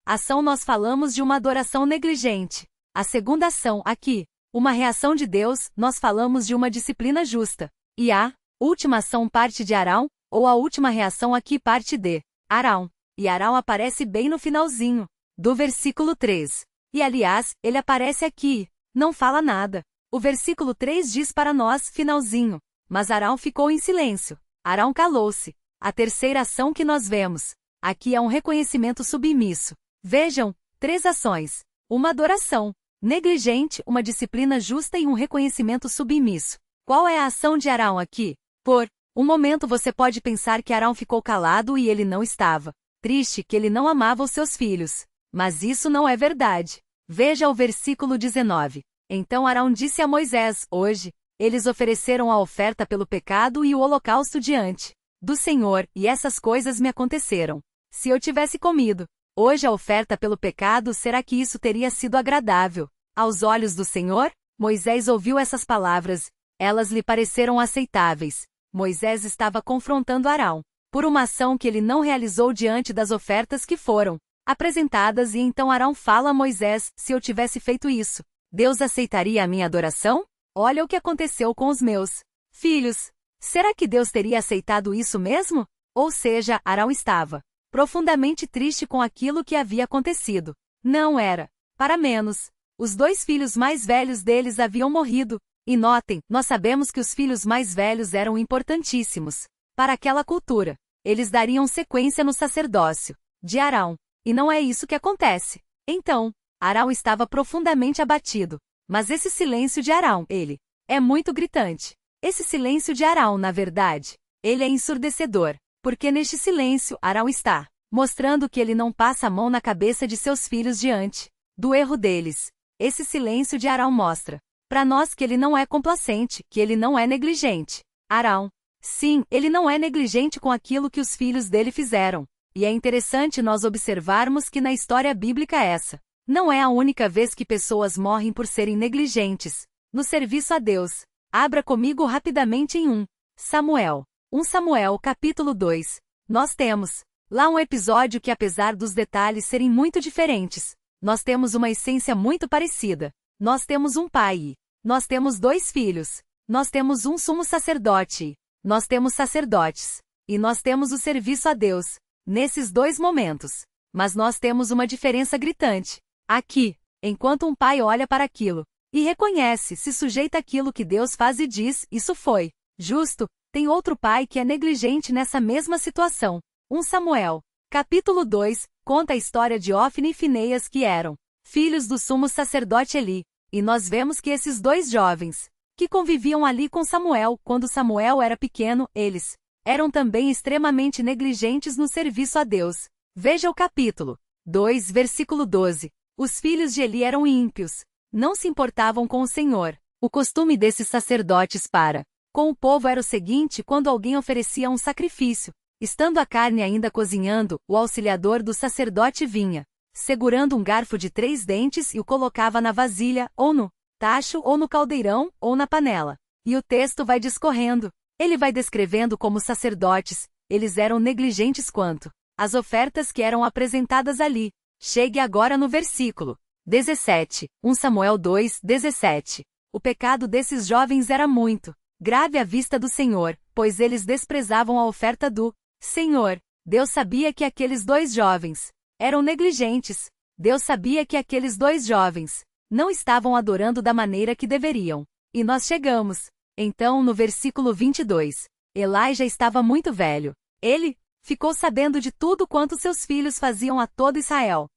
ação nós falamos de uma adoração negligente. A segunda ação, aqui, uma reação de Deus, nós falamos de uma disciplina justa. E a última ação parte de Arão, ou a última reação aqui parte de Arão. E Arão aparece bem no finalzinho do versículo 3. E aliás, ele aparece aqui, não fala nada. O versículo 3 diz para nós, finalzinho. Mas Arão ficou em silêncio. Arão calou-se. A terceira ação que nós vemos aqui é um reconhecimento submisso. Vejam, 3 ações. Uma adoração negligente, uma disciplina justa e um reconhecimento submisso. Qual é a ação de Arão aqui? Por um momento você pode pensar que Arão ficou calado e ele não estava triste, que ele não amava os seus filhos. Mas isso não é verdade. Veja o versículo 19. Então Arão disse a Moisés: hoje, eles ofereceram a oferta pelo pecado e o holocausto diante do Senhor, e essas coisas me aconteceram. Se eu tivesse comido hoje a oferta pelo pecado, será que isso teria sido agradável aos olhos do Senhor? Moisés ouviu essas palavras. Elas lhe pareceram aceitáveis. Moisés estava confrontando Arão por uma ação que ele não realizou diante das ofertas que foram apresentadas, e então Arão fala a Moisés: se eu tivesse feito isso, Deus aceitaria a minha adoração? Olha o que aconteceu com os meus filhos. Será que Deus teria aceitado isso mesmo? Ou seja, Arão estava profundamente triste com aquilo que havia acontecido. Não era para menos. Os 2 filhos mais velhos deles haviam morrido. E notem, nós sabemos que os filhos mais velhos eram importantíssimos para aquela cultura. Eles dariam sequência no sacerdócio de Arão. E não é isso que acontece. Então, Arão estava profundamente abatido. Mas esse silêncio de Arão, ele é muito gritante. Esse silêncio de Arão, na verdade, ele é ensurdecedor. Porque neste silêncio, Arão está mostrando que ele não passa a mão na cabeça de seus filhos diante do erro deles. Esse silêncio de Arão mostra para nós que ele não é complacente, que ele não é negligente. Arão, sim, ele não é negligente com aquilo que os filhos dele fizeram. E é interessante nós observarmos que na história bíblica essa não é a única vez que pessoas morrem por serem negligentes no serviço a Deus. Abra comigo rapidamente em 1 Samuel. 1 Samuel, capítulo 2. Nós temos lá um episódio que, apesar dos detalhes serem muito diferentes, nós temos uma essência muito parecida. Nós temos um pai. Nós temos 2 filhos. Nós temos um sumo sacerdote. Nós temos sacerdotes. E nós temos o serviço a Deus nesses 2 momentos. Mas nós temos uma diferença gritante. Aqui, enquanto um pai olha para aquilo e reconhece, se sujeita àquilo que Deus faz e diz, isso foi justo, tem outro pai que é negligente nessa mesma situação. 1 Samuel, capítulo 2, conta a história de Ofni e Fineias, que eram filhos do sumo sacerdote Eli. E nós vemos que esses 2 jovens, que conviviam ali com Samuel, quando Samuel era pequeno, eles eram também extremamente negligentes no serviço a Deus. Veja o capítulo 2, versículo 12. Os filhos de Eli eram ímpios, não se importavam com o Senhor. O costume desses sacerdotes para com o povo era o seguinte: quando alguém oferecia um sacrifício, estando a carne ainda cozinhando, o auxiliador do sacerdote vinha, segurando um garfo de 3 dentes, e o colocava na vasilha, ou no tacho, ou no caldeirão, ou na panela. E o texto vai discorrendo. Ele vai descrevendo como os sacerdotes, eles eram negligentes quanto às ofertas que eram apresentadas ali. Chegue agora no versículo 17, 1 Samuel 2, 17. O pecado desses jovens era muito grave à vista do Senhor, pois eles desprezavam a oferta do Senhor. Deus sabia que aqueles 2 jovens eram negligentes. Deus sabia que aqueles 2 jovens não estavam adorando da maneira que deveriam. E nós chegamos, então, no versículo 22. Eli já estava muito velho. Ele ficou sabendo de tudo quanto seus filhos faziam a todo Israel.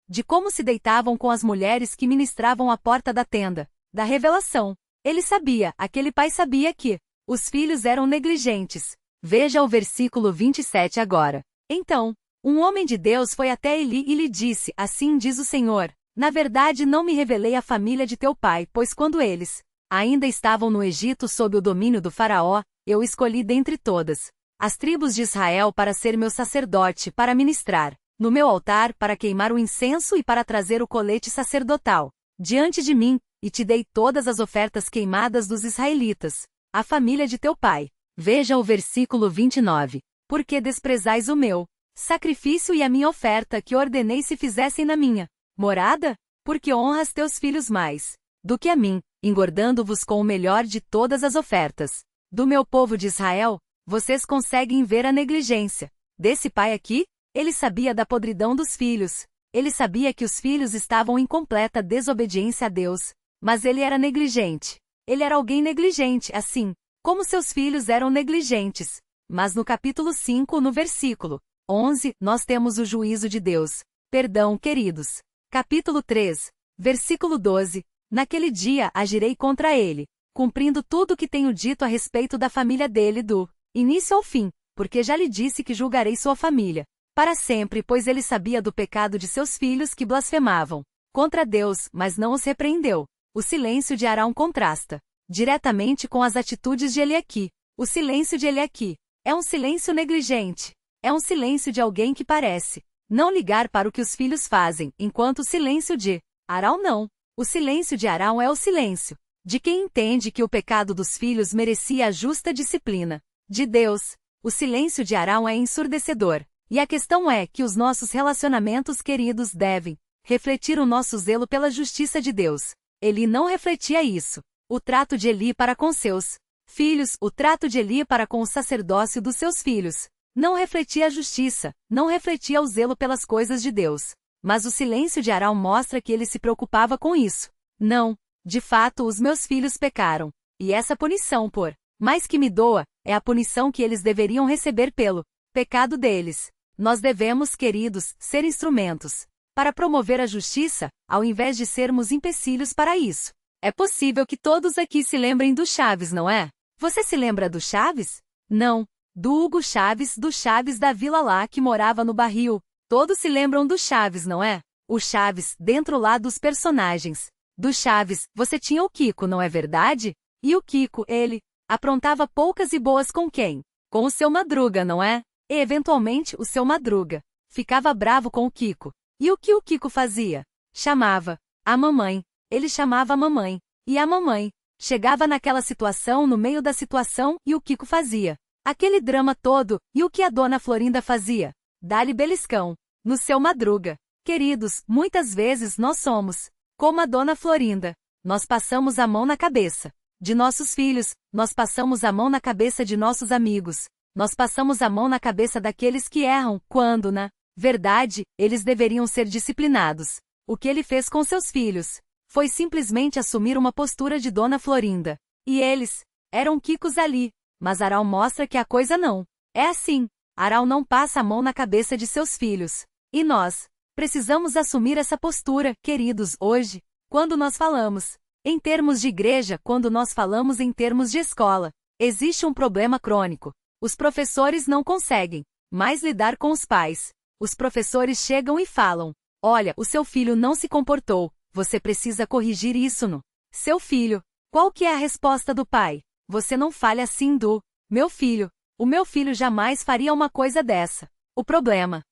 De como se deitavam com as mulheres que ministravam à porta da tenda da revelação. Ele sabia, aquele pai sabia que os filhos eram negligentes. Veja o versículo 27 agora. Então, um homem de Deus foi até Eli e lhe disse: assim diz o Senhor, na verdade não me revelei à família de teu pai, pois quando eles ainda estavam no Egito sob o domínio do faraó, eu escolhi dentre todas as tribos de Israel para ser meu sacerdote, para ministrar no meu altar, para queimar o incenso e para trazer o colete sacerdotal diante de mim, e te dei todas as ofertas queimadas dos israelitas, a família de teu pai. Veja o versículo 29. Porque desprezais o meu sacrifício e a minha oferta que ordenei se fizessem na minha morada? Porque honras teus filhos mais do que a mim, engordando-vos com o melhor de todas as ofertas do meu povo de Israel. Vocês conseguem ver a negligência desse pai aqui? Ele sabia da podridão dos filhos. Ele sabia que os filhos estavam em completa desobediência a Deus. Mas ele era negligente. Ele era alguém negligente, assim como seus filhos eram negligentes. Mas no capítulo 5, no versículo 11, nós temos o juízo de Deus. Perdão, queridos. Capítulo 3, versículo 12. Naquele dia agirei contra ele, cumprindo tudo o que tenho dito a respeito da família dele do início ao fim, porque já lhe disse que julgarei sua família para sempre, pois ele sabia do pecado de seus filhos que blasfemavam contra Deus, mas não os repreendeu. O silêncio de Arão contrasta diretamente com as atitudes de Eliaquim. O silêncio de Eliaquim é um silêncio negligente. É um silêncio de alguém que parece não ligar para o que os filhos fazem, enquanto o silêncio de Arão não. O silêncio de Arão é o silêncio de quem entende que o pecado dos filhos merecia a justa disciplina de Deus. O silêncio de Arão é ensurdecedor. E a questão é que os nossos relacionamentos queridos devem refletir o nosso zelo pela justiça de Deus. Eli não refletia isso. O trato de Eli para com seus filhos, o trato de Eli para com o sacerdócio dos seus filhos, não refletia a justiça, não refletia o zelo pelas coisas de Deus. Mas o silêncio de Arão mostra que ele se preocupava com isso. Não, de fato os meus filhos pecaram. E essa punição por mais que me doa, é a punição que eles deveriam receber pelo pecado deles. Nós devemos, queridos, ser instrumentos para promover a justiça, ao invés de sermos empecilhos para isso. É possível que todos aqui se lembrem do Chaves, não é? Você se lembra do Chaves? Não. Do Hugo Chaves, do Chaves da vila lá que morava no barril. Todos se lembram do Chaves, não é? O Chaves, dentro lá dos personagens. Do Chaves, você tinha o Kiko, não é verdade? E o Kiko, ele aprontava poucas e boas com quem? Com o seu Madruga, não é? E eventualmente o seu Madruga ficava bravo com o Kiko. E o que o Kiko fazia? Chamava a mamãe. Ele chamava a mamãe. E a mamãe chegava naquela situação, no meio da situação, e o Kiko fazia aquele drama todo. E o que a dona Florinda fazia? Dá-lhe beliscão no seu Madruga. Queridos, muitas vezes nós somos como a dona Florinda. Nós passamos a mão na cabeça de nossos filhos, nós passamos a mão na cabeça de nossos amigos, nós passamos a mão na cabeça daqueles que erram, quando, na verdade, eles deveriam ser disciplinados. O que ele fez com seus filhos foi simplesmente assumir uma postura de dona Florinda. E eles eram Kikos ali. Mas Arão mostra que a coisa não é assim. Arão não passa a mão na cabeça de seus filhos. E nós precisamos assumir essa postura, queridos, hoje, quando nós falamos em termos de igreja, quando nós falamos em termos de escola. Existe um problema crônico. Os professores não conseguem mais lidar com os pais. Os professores chegam e falam: olha, o seu filho não se comportou, você precisa corrigir isso no seu filho. Qual que é a resposta do pai? Você não fale assim do meu filho. O meu filho jamais faria uma coisa dessa. O problema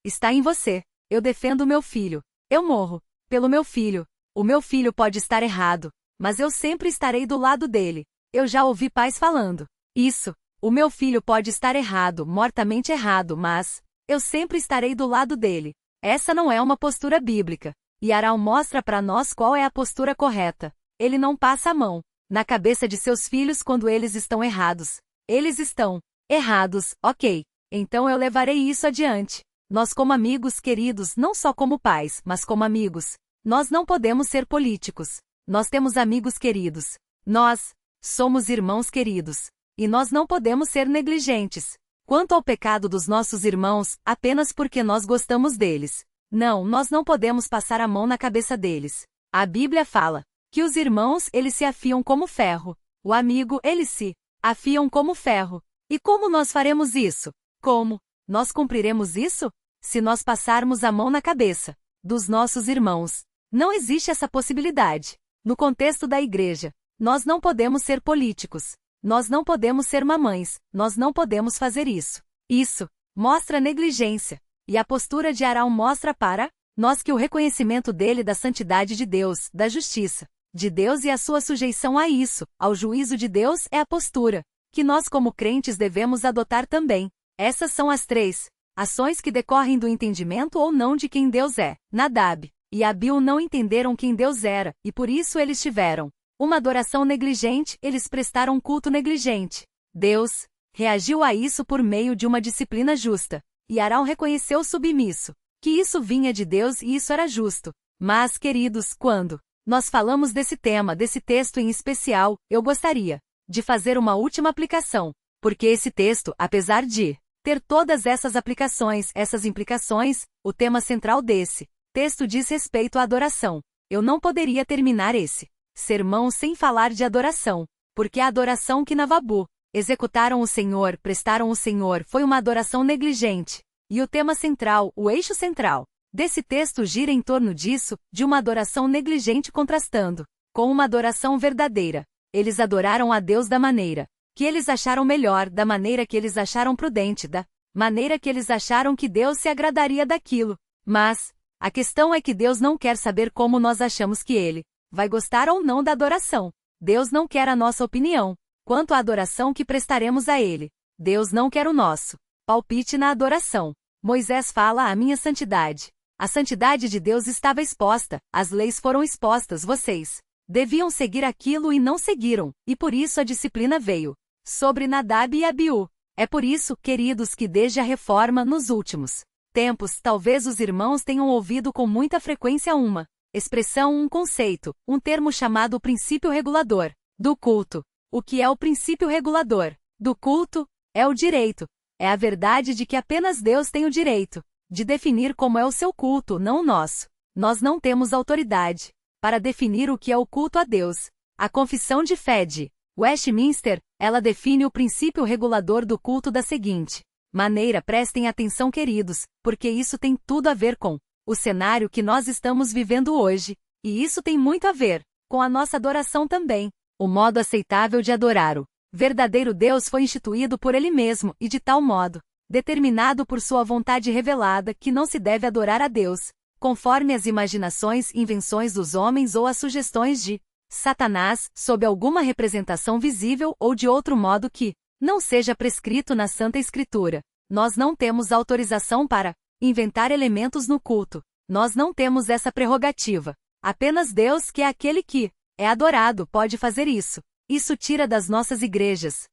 está em você. Eu defendo o meu filho. Eu morro pelo meu filho. O meu filho pode estar errado, mas eu sempre estarei do lado dele. Eu já ouvi pais falando isso. O meu filho pode estar errado, mortamente errado, mas eu sempre estarei do lado dele. Essa não é uma postura bíblica. E Arão mostra para nós qual é a postura correta. Ele não passa a mão na cabeça de seus filhos quando eles estão errados. Eles estão errados, ok. Então eu levarei isso adiante. Nós, como amigos queridos, não só como pais, mas como amigos, nós não podemos ser políticos. Nós temos amigos queridos. Nós somos irmãos queridos. E nós não podemos ser negligentes quanto ao pecado dos nossos irmãos, apenas porque nós gostamos deles. Não, nós não podemos passar a mão na cabeça deles. A Bíblia fala que os irmãos, eles se afiam como ferro. O amigo, eles se afiam como ferro. E como nós faremos isso? Como nós cumpriremos isso? Se nós passarmos a mão na cabeça dos nossos irmãos. Não existe essa possibilidade. No contexto da igreja, nós não podemos ser políticos. Nós não podemos ser mamães. Nós não podemos fazer isso. Isso mostra negligência. E a postura de Arão mostra para nós que o reconhecimento dele da santidade de Deus, da justiça de Deus e a sua sujeição a isso, ao juízo de Deus, é a postura que nós como crentes devemos adotar também. Essas são as 3 ações que decorrem do entendimento ou não de quem Deus é. Nadab e Abiú não entenderam quem Deus era, e por isso eles tiveram uma adoração negligente, eles prestaram culto negligente. Deus reagiu a isso por meio de uma disciplina justa. E Arão reconheceu submisso que isso vinha de Deus e isso era justo. Mas, queridos, quando nós falamos desse tema, desse texto em especial, eu gostaria de fazer uma última aplicação, porque esse texto, apesar de ter todas essas aplicações, essas implicações, o tema central desse texto diz respeito à adoração. Eu não poderia terminar esse sermão sem falar de adoração, porque a adoração que Navabu executaram o Senhor, prestaram o Senhor, foi uma adoração negligente. E o tema central, o eixo central desse texto gira em torno disso, de uma adoração negligente contrastando com uma adoração verdadeira. Eles adoraram a Deus da maneira que eles acharam melhor, da maneira que eles acharam prudente, da maneira que eles acharam que Deus se agradaria daquilo. Mas a questão é que Deus não quer saber como nós achamos que Ele vai gostar ou não da adoração. Deus não quer a nossa opinião quanto à adoração que prestaremos a Ele. Deus não quer o nosso palpite na adoração. Moisés fala: a minha santidade. A santidade de Deus estava exposta, as leis foram expostas, vocês deviam seguir aquilo e não seguiram, e por isso a disciplina veio sobre Nadab e Abiú. É por isso, queridos, que desde a reforma, nos últimos tempos, talvez os irmãos tenham ouvido com muita frequência uma expressão, um conceito, um termo chamado princípio regulador do culto. O que é o princípio regulador do culto? É o direito. É a verdade de que apenas Deus tem o direito de definir como é o seu culto, não o nosso. Nós não temos autoridade para definir o que é o culto a Deus. A Confissão de Fé de Westminster, ela define o princípio regulador do culto da seguinte maneira: prestem atenção, queridos, porque isso tem tudo a ver com o cenário que nós estamos vivendo hoje, e isso tem muito a ver com a nossa adoração também. O modo aceitável de adorar o verdadeiro Deus foi instituído por Ele mesmo e de tal modo determinado por sua vontade revelada que não se deve adorar a Deus conforme as imaginações e invenções dos homens ou as sugestões de Satanás, sob alguma representação visível ou de outro modo que não seja prescrito na Santa Escritura. Nós não temos autorização para inventar elementos no culto. Nós não temos essa prerrogativa. Apenas Deus, que é aquele que é adorado, pode fazer isso. Isso tira das nossas igrejas,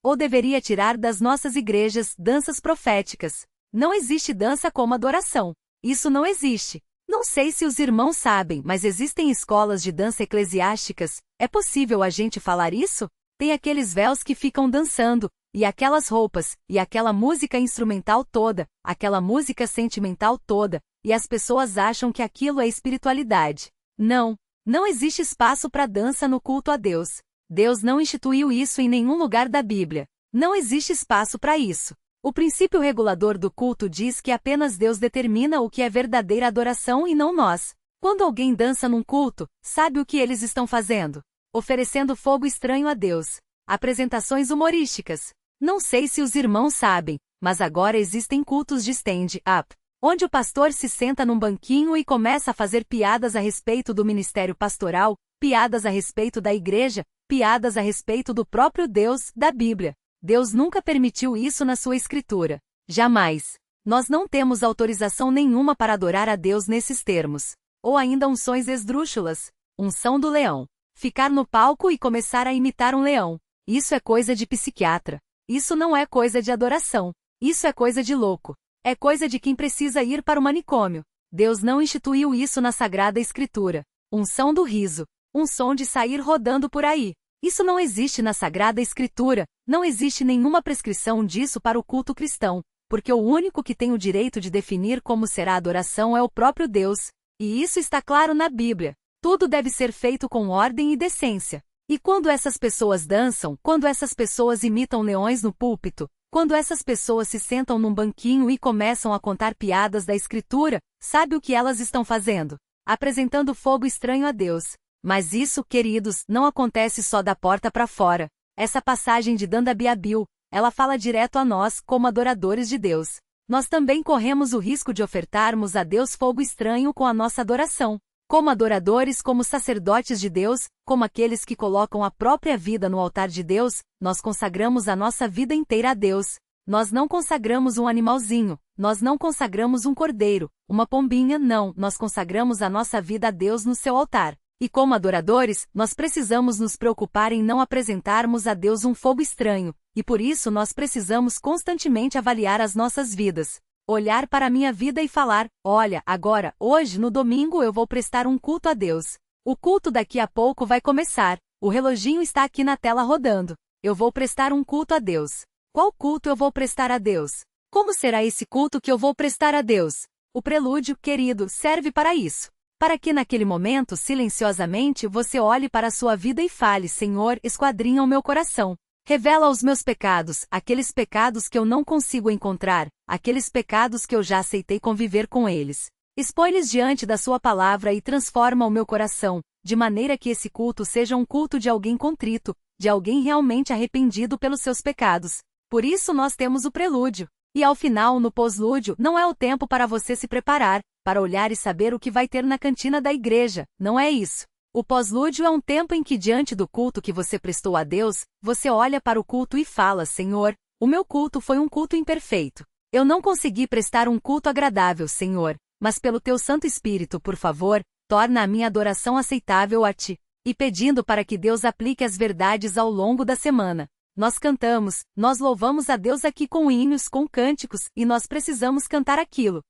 ou deveria tirar das nossas igrejas, danças proféticas. Não existe dança como adoração. Isso não existe. Não sei se os irmãos sabem, mas existem escolas de dança eclesiásticas. É possível a gente falar isso? Tem aqueles véus que ficam dançando, e aquelas roupas, e aquela música instrumental toda, aquela música sentimental toda, e as pessoas acham que aquilo é espiritualidade. Não existe espaço para dança no culto a Deus. Deus não instituiu isso em nenhum lugar da Bíblia. Não existe espaço para isso. O princípio regulador do culto diz que apenas Deus determina o que é verdadeira adoração e não nós. Quando alguém dança num culto, sabe o que eles estão fazendo? Oferecendo fogo estranho a Deus. Apresentações humorísticas. Não sei se os irmãos sabem, mas agora existem cultos de stand-up, onde o pastor se senta num banquinho e começa a fazer piadas a respeito do ministério pastoral, piadas a respeito da igreja, piadas a respeito do próprio Deus, da Bíblia. Deus nunca permitiu isso na sua Escritura. Jamais. Nós não temos autorização nenhuma para adorar a Deus nesses termos. Ou ainda unções esdrúxulas. Unção do leão. Ficar no palco e começar a imitar um leão. Isso é coisa de psiquiatra. Isso não é coisa de adoração. Isso é coisa de louco. É coisa de quem precisa ir para o manicômio. Deus não instituiu isso na Sagrada Escritura. Unção do riso. Um som de sair rodando por aí. Isso não existe na Sagrada Escritura. Não existe nenhuma prescrição disso para o culto cristão, porque o único que tem o direito de definir como será a adoração é o próprio Deus. E isso está claro na Bíblia. Tudo deve ser feito com ordem e decência. E quando essas pessoas dançam, quando essas pessoas imitam leões no púlpito, quando essas pessoas se sentam num banquinho e começam a contar piadas da Escritura, sabe o que elas estão fazendo? Apresentando fogo estranho a Deus. Mas isso, queridos, não acontece só da porta para fora. Essa passagem de Dan da Biabil, ela fala direto a nós, como adoradores de Deus. Nós também corremos o risco de ofertarmos a Deus fogo estranho com a nossa adoração. Como adoradores, como sacerdotes de Deus, como aqueles que colocam a própria vida no altar de Deus, nós consagramos a nossa vida inteira a Deus. Nós não consagramos um animalzinho, nós não consagramos um cordeiro, uma pombinha, não, nós consagramos a nossa vida a Deus no seu altar. E como adoradores, nós precisamos nos preocupar em não apresentarmos a Deus um fogo estranho, e por isso nós precisamos constantemente avaliar as nossas vidas. Olhar para a minha vida e falar: olha, agora, hoje, no domingo eu vou prestar um culto a Deus. O culto daqui a pouco vai começar. O reloginho está aqui na tela rodando. Eu vou prestar um culto a Deus. Qual culto eu vou prestar a Deus? Como será esse culto que eu vou prestar a Deus? O prelúdio, querido, serve para isso. Para que naquele momento, silenciosamente, você olhe para a sua vida e fale: Senhor, esquadrinha o meu coração. Revela os meus pecados, aqueles pecados que eu não consigo encontrar, aqueles pecados que eu já aceitei conviver com eles. Expõe-lhes diante da sua palavra e transforma o meu coração, de maneira que esse culto seja um culto de alguém contrito, de alguém realmente arrependido pelos seus pecados. Por isso nós temos o prelúdio. E ao final, no pós-lúdio, não é o tempo para você se preparar, para olhar e saber o que vai ter na cantina da igreja, não é isso. O pós-lúdio é um tempo em que, diante do culto que você prestou a Deus, você olha para o culto e fala: Senhor, o meu culto foi um culto imperfeito. Eu não consegui prestar um culto agradável, Senhor, mas pelo Teu Santo Espírito, por favor, torna a minha adoração aceitável a Ti. E pedindo para que Deus aplique as verdades ao longo da semana. Nós cantamos, nós louvamos a Deus aqui com hinos, com cânticos, e nós precisamos cantar aquilo.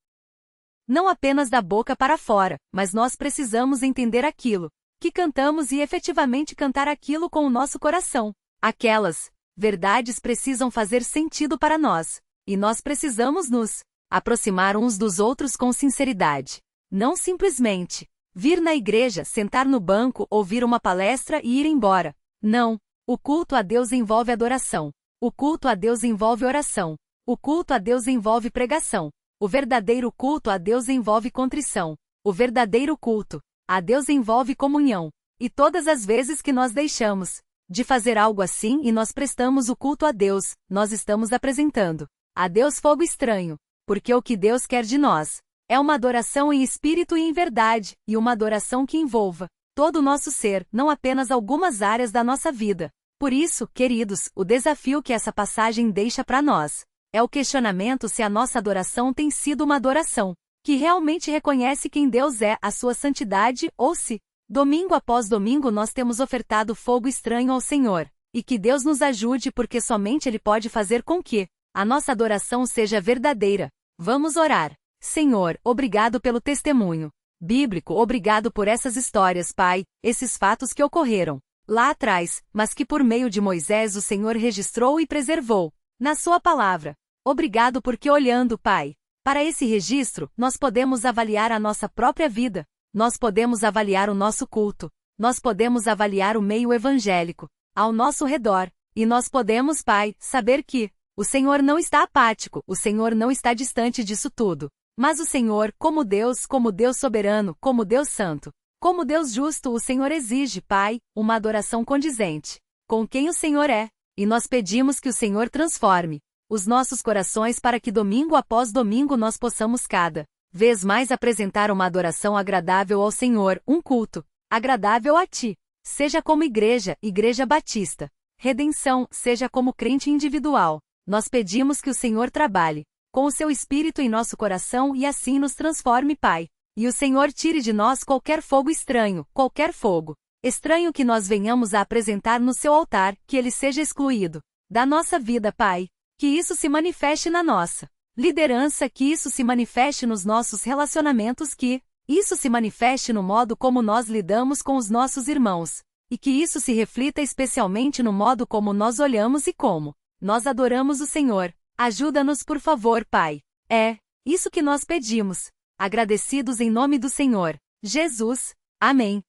Não apenas da boca para fora, mas nós precisamos entender aquilo que cantamos e efetivamente cantar aquilo com o nosso coração. Aquelas verdades precisam fazer sentido para nós, e nós precisamos nos aproximar uns dos outros com sinceridade. Não simplesmente vir na igreja, sentar no banco, ouvir uma palestra e ir embora. Não. O culto a Deus envolve adoração. O culto a Deus envolve oração. O culto a Deus envolve pregação. O verdadeiro culto a Deus envolve contrição. O verdadeiro culto a Deus envolve comunhão. E todas as vezes que nós deixamos de fazer algo assim e nós prestamos o culto a Deus, nós estamos apresentando a Deus fogo estranho. Porque o que Deus quer de nós é uma adoração em espírito e em verdade, e uma adoração que envolva todo o nosso ser, não apenas algumas áreas da nossa vida. Por isso, queridos, o desafio que essa passagem deixa para nós é o questionamento se a nossa adoração tem sido uma adoração que realmente reconhece quem Deus é, a sua santidade, ou se, domingo após domingo, nós temos ofertado fogo estranho ao Senhor. E que Deus nos ajude, porque somente Ele pode fazer com que a nossa adoração seja verdadeira. Vamos orar. Senhor, obrigado pelo testemunho bíblico, obrigado por essas histórias, Pai, esses fatos que ocorreram lá atrás, mas que por meio de Moisés o Senhor registrou e preservou na sua palavra. Obrigado porque olhando, Pai, para esse registro, nós podemos avaliar a nossa própria vida, nós podemos avaliar o nosso culto, nós podemos avaliar o meio evangélico ao nosso redor, e nós podemos, Pai, saber que o Senhor não está apático, o Senhor não está distante disso tudo. Mas o Senhor, como Deus soberano, como Deus santo, como Deus justo, o Senhor exige, Pai, uma adoração condizente com quem o Senhor é, e nós pedimos que o Senhor transforme os nossos corações para que domingo após domingo nós possamos cada vez mais apresentar uma adoração agradável ao Senhor, um culto agradável a Ti, seja como igreja, Igreja Batista, Redenção, seja como crente individual. Nós pedimos que o Senhor trabalhe com o seu Espírito em nosso coração e assim nos transforme, Pai. E o Senhor tire de nós qualquer fogo estranho, qualquer fogo estranho que nós venhamos a apresentar no seu altar, que ele seja excluído da nossa vida, Pai. Que isso se manifeste na nossa liderança, que isso se manifeste nos nossos relacionamentos, que isso se manifeste no modo como nós lidamos com os nossos irmãos. E que isso se reflita especialmente no modo como nós olhamos e como nós adoramos o Senhor. Ajuda-nos, por favor, Pai. É isso que nós pedimos, agradecidos em nome do Senhor Jesus. Amém.